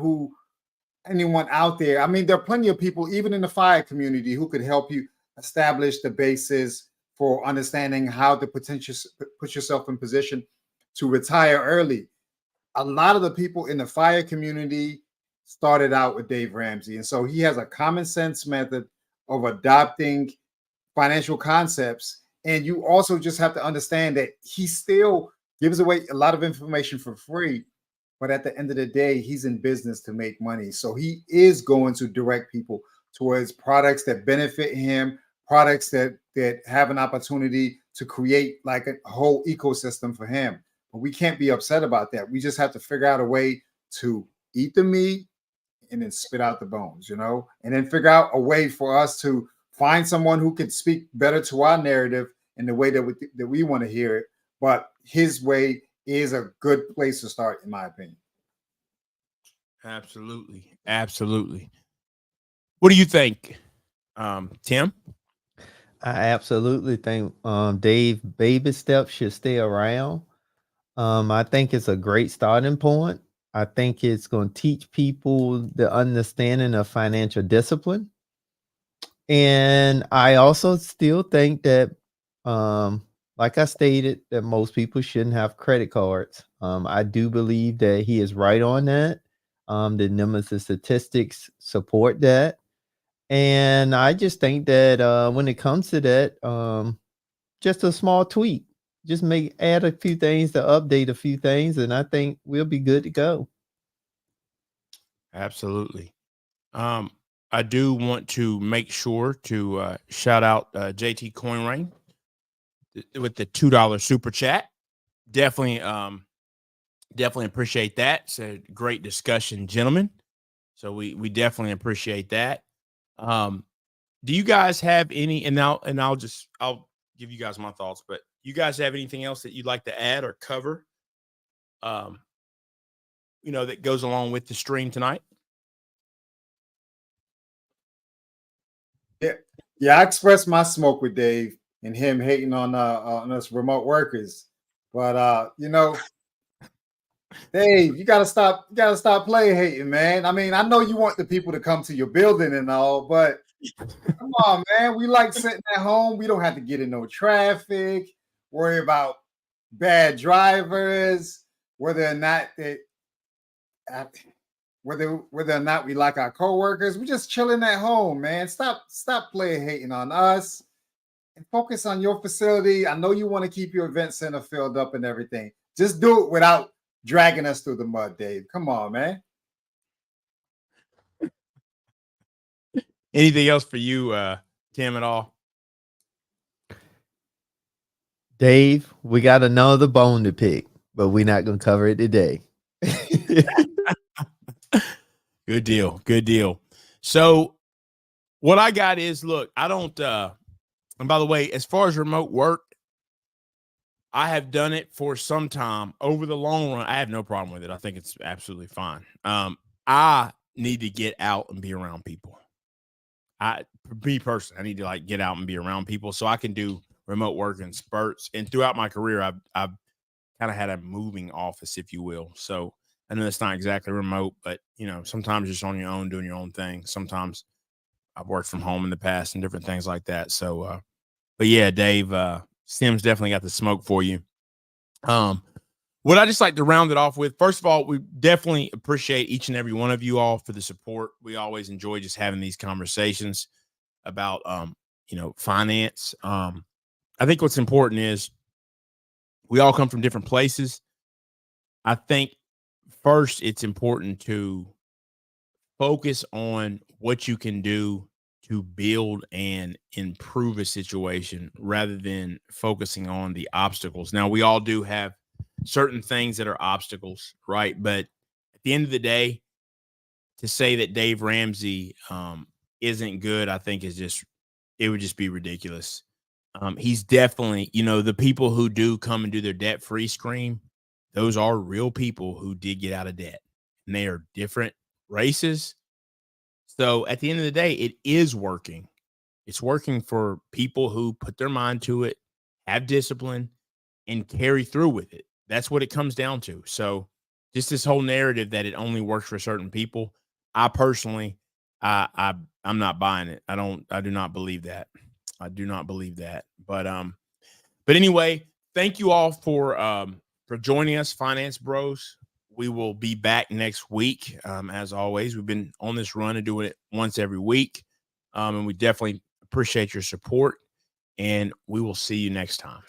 out there. I mean, there are plenty of people, even in the fire community, who could help you establish the basis for understanding how to put yourself in position to retire early. A lot of the people in the fire community started out with Dave Ramsey. And so he has a common sense method of adopting financial concepts. And you also just have to understand that he still gives away a lot of information for free. But at the end of the day, he's in business to make money. So he is going to direct people towards products that benefit him, products that have an opportunity to create like a whole ecosystem for him. But we can't be upset about that. We just have to figure out a way to eat the meat and then spit out the bones, and then figure out a way for us to find someone who could speak better to our narrative in the way that we want to hear it. But his way is a good place to start, in my opinion. Absolutely. What do you think, Tim? I absolutely think Dave baby steps should stay around. I think it's a great starting point. I think it's going to teach people the understanding of financial discipline. And I also still think that, like I stated, that most people shouldn't have credit cards. I do believe that he is right on that. The numbers and statistics support that. And I just think that when it comes to that, just a small tweak, just add a few things to update a few things, and I think we'll be good to go. Absolutely. I do want to make sure to shout out JT Coinrain with the $2 super chat. Definitely appreciate that. It's a great discussion, gentlemen. So we definitely appreciate that. Do you guys have any? And I'll give you guys my thoughts. But you guys have anything else that you'd like to add or cover? That goes along with the stream tonight. Yeah. I expressed my smoke with Dave and him hating on us remote workers, but Dave, you gotta stop playing hating, man. I mean, I know you want the people to come to your building and all, but come on, man. We like sitting at home. We don't have to get in no traffic, worry about bad drivers, whether or not we like our coworkers. We're just chilling at home, man. Stop playing hating on us and focus on your facility. I know you want to keep your event center filled up and everything. Just do it without dragging us through the mud, Dave. Come on, man. Anything else for you, Tim, at all? Dave, we got another bone to pick, but we're not going to cover it today. Good deal. Good deal. So what I got is, look, I don't, and by the way, as far as remote work, I have done it for some time. Over the long run, I have no problem with it. I think it's absolutely fine. I need to get out and be around people. Me personally, I need to like get out and be around people so I can do remote work in spurts. And throughout my career, I've kind of had a moving office, if you will. So I know it's not exactly remote, but you know, sometimes you're just on your own doing your own thing. Sometimes I've worked from home in the past and different things like that. So, but yeah, Dave, Sim's definitely got the smoke for you. What I just like to round it off with, first of all, we definitely appreciate each and every one of you all for the support. We always enjoy just having these conversations about, finance. I think what's important is we all come from different places. I think first it's important to focus on what you can do to build and improve a situation rather than focusing on the obstacles. Now, we all do have certain things that are obstacles, right? But at the end of the day, to say that Dave Ramsey isn't good, I think it would just be ridiculous. He's definitely, the people who do come and do their debt-free scream, those are real people who did get out of debt, and they are different races. So at the end of the day, it is working. It's working for people who put their mind to it, have discipline, and carry through with it. That's what it comes down to. So just this whole narrative that it only works for certain people, I personally, I'm not buying it. I do not believe that. I do not believe that. But anyway, thank you all for joining us, Finance Bros. We will be back next week. As always, we've been on this run of doing it once every week. And we definitely appreciate your support, and we will see you next time.